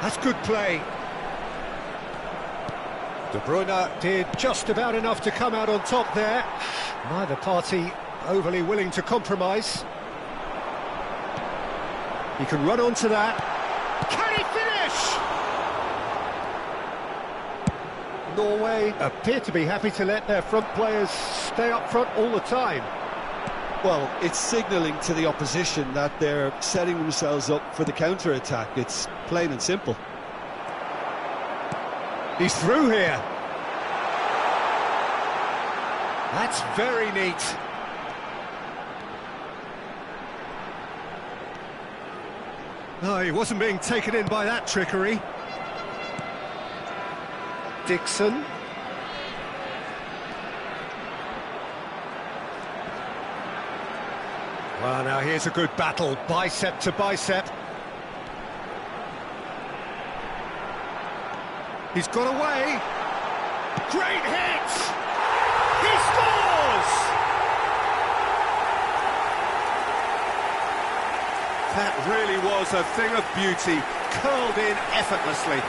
That's good play. De Bruyne did just about enough to come out on top there. Neither party overly willing to compromise. He can run onto that. Can he finish? Norway appear to be happy to let their front players stay up front all the time. Well, it's signalling to the opposition that they're setting themselves up for the counter-attack. It's plain and simple. He's through here. That's very neat. No, he wasn't being taken in by that trickery. Dixon. Well, now here's a good battle, bicep to bicep. He's got away. Great hit! He scores! That really was a thing of beauty, curled in effortlessly.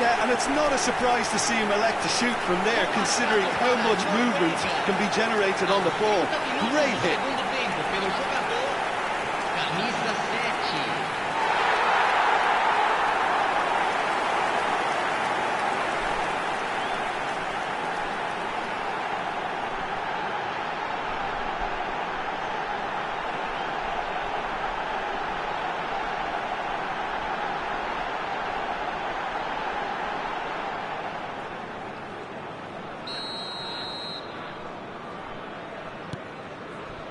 Yeah, and it's not a surprise to see him elect to shoot from there, considering how much movement can be generated on the ball. Great hit.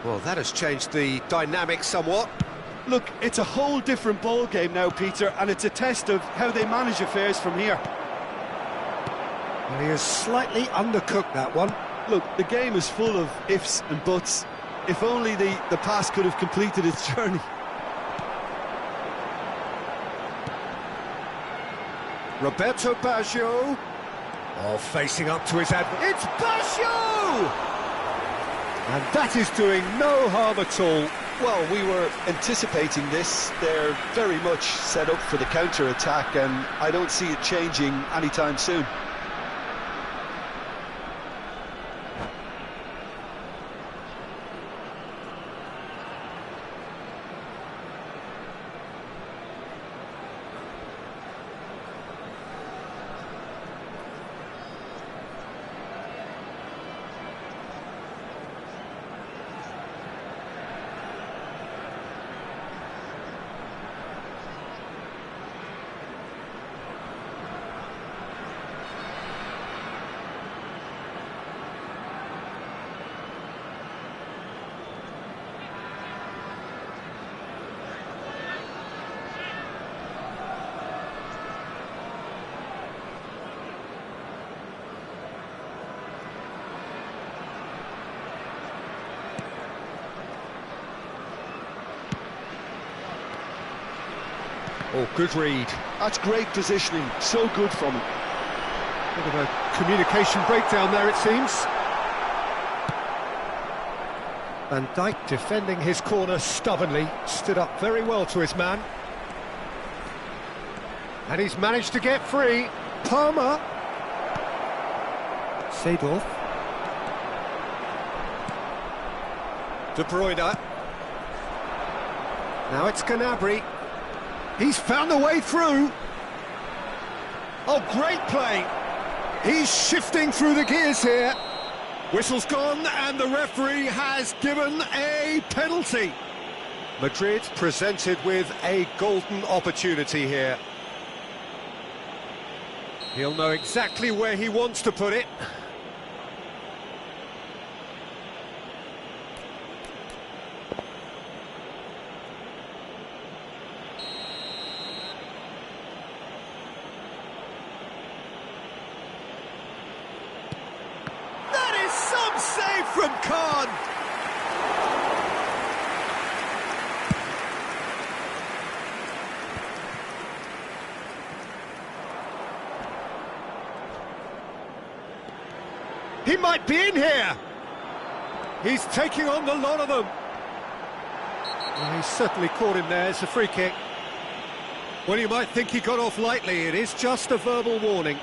Well, that has changed the dynamic somewhat. Look, it's a whole different ball game now, Peter, and it's a test of how they manage affairs from here. Well, he has slightly undercooked that one. Look, the game is full of ifs and buts. If only the pass could have completed its journey. Roberto Baggio. Oh, facing up to his adversary. It's Baggio! And that is doing no harm at all. Well, we were anticipating this. They're very much set up for the counter-attack, and I don't see it changing anytime soon. Oh, good read. That's great positioning, so good from him. Bit of a communication breakdown there, it seems. Van Dijk defending his corner stubbornly, stood up very well to his man. And he's managed to get free. Palmer. Seedorf. De Bruyne. Now it's Gnabry. He's found a way through. Oh, great play. He's shifting through the gears here. Whistle's gone and the referee has given a penalty. Madrid presented with a golden opportunity here. He'll know exactly where he wants to put it. That is some save from Khan. He might be in here. He's taking on the lot of them. Well, he's certainly caught him there. It's a free kick. Well, you might think he got off lightly. It is just a verbal warning.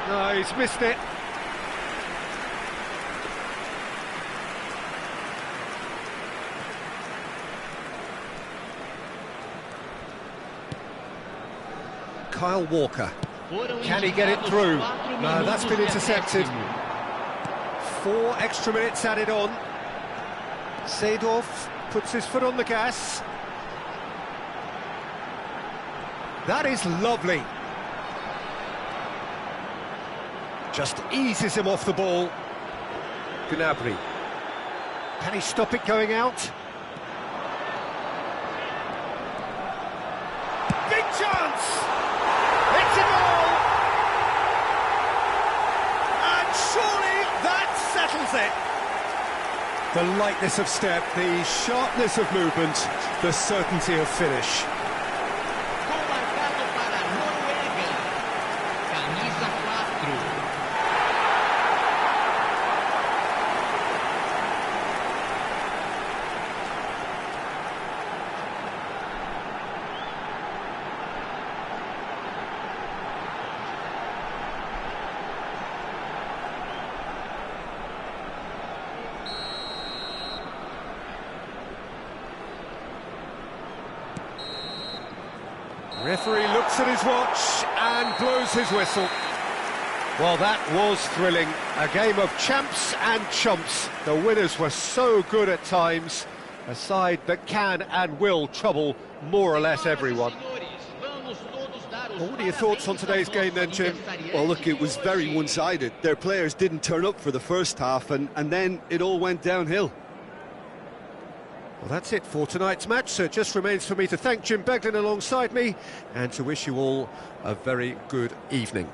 No, he's missed it. Kyle Walker. Can he get it through? No, that's been intercepted. 4 extra minutes added on. Seedorf puts his foot on the gas. That is lovely. Just eases him off the ball. Gnabry. Can he stop it going out? Big chance! It's a goal! And surely that settles it. The lightness of step, the sharpness of movement, the certainty of finish. Referee looks at his watch and blows his whistle. Well, that was thrilling. A game of champs and chumps. The winners were so good at times. A side that can and will trouble more or less everyone. Well, what are your thoughts on today's game then, Jim? Well, look, it was very one-sided. Their players didn't turn up for the first half, and then it all went downhill. Well, that's it for tonight's match, so it just remains for me to thank Jim Beglin alongside me and to wish you all a very good evening.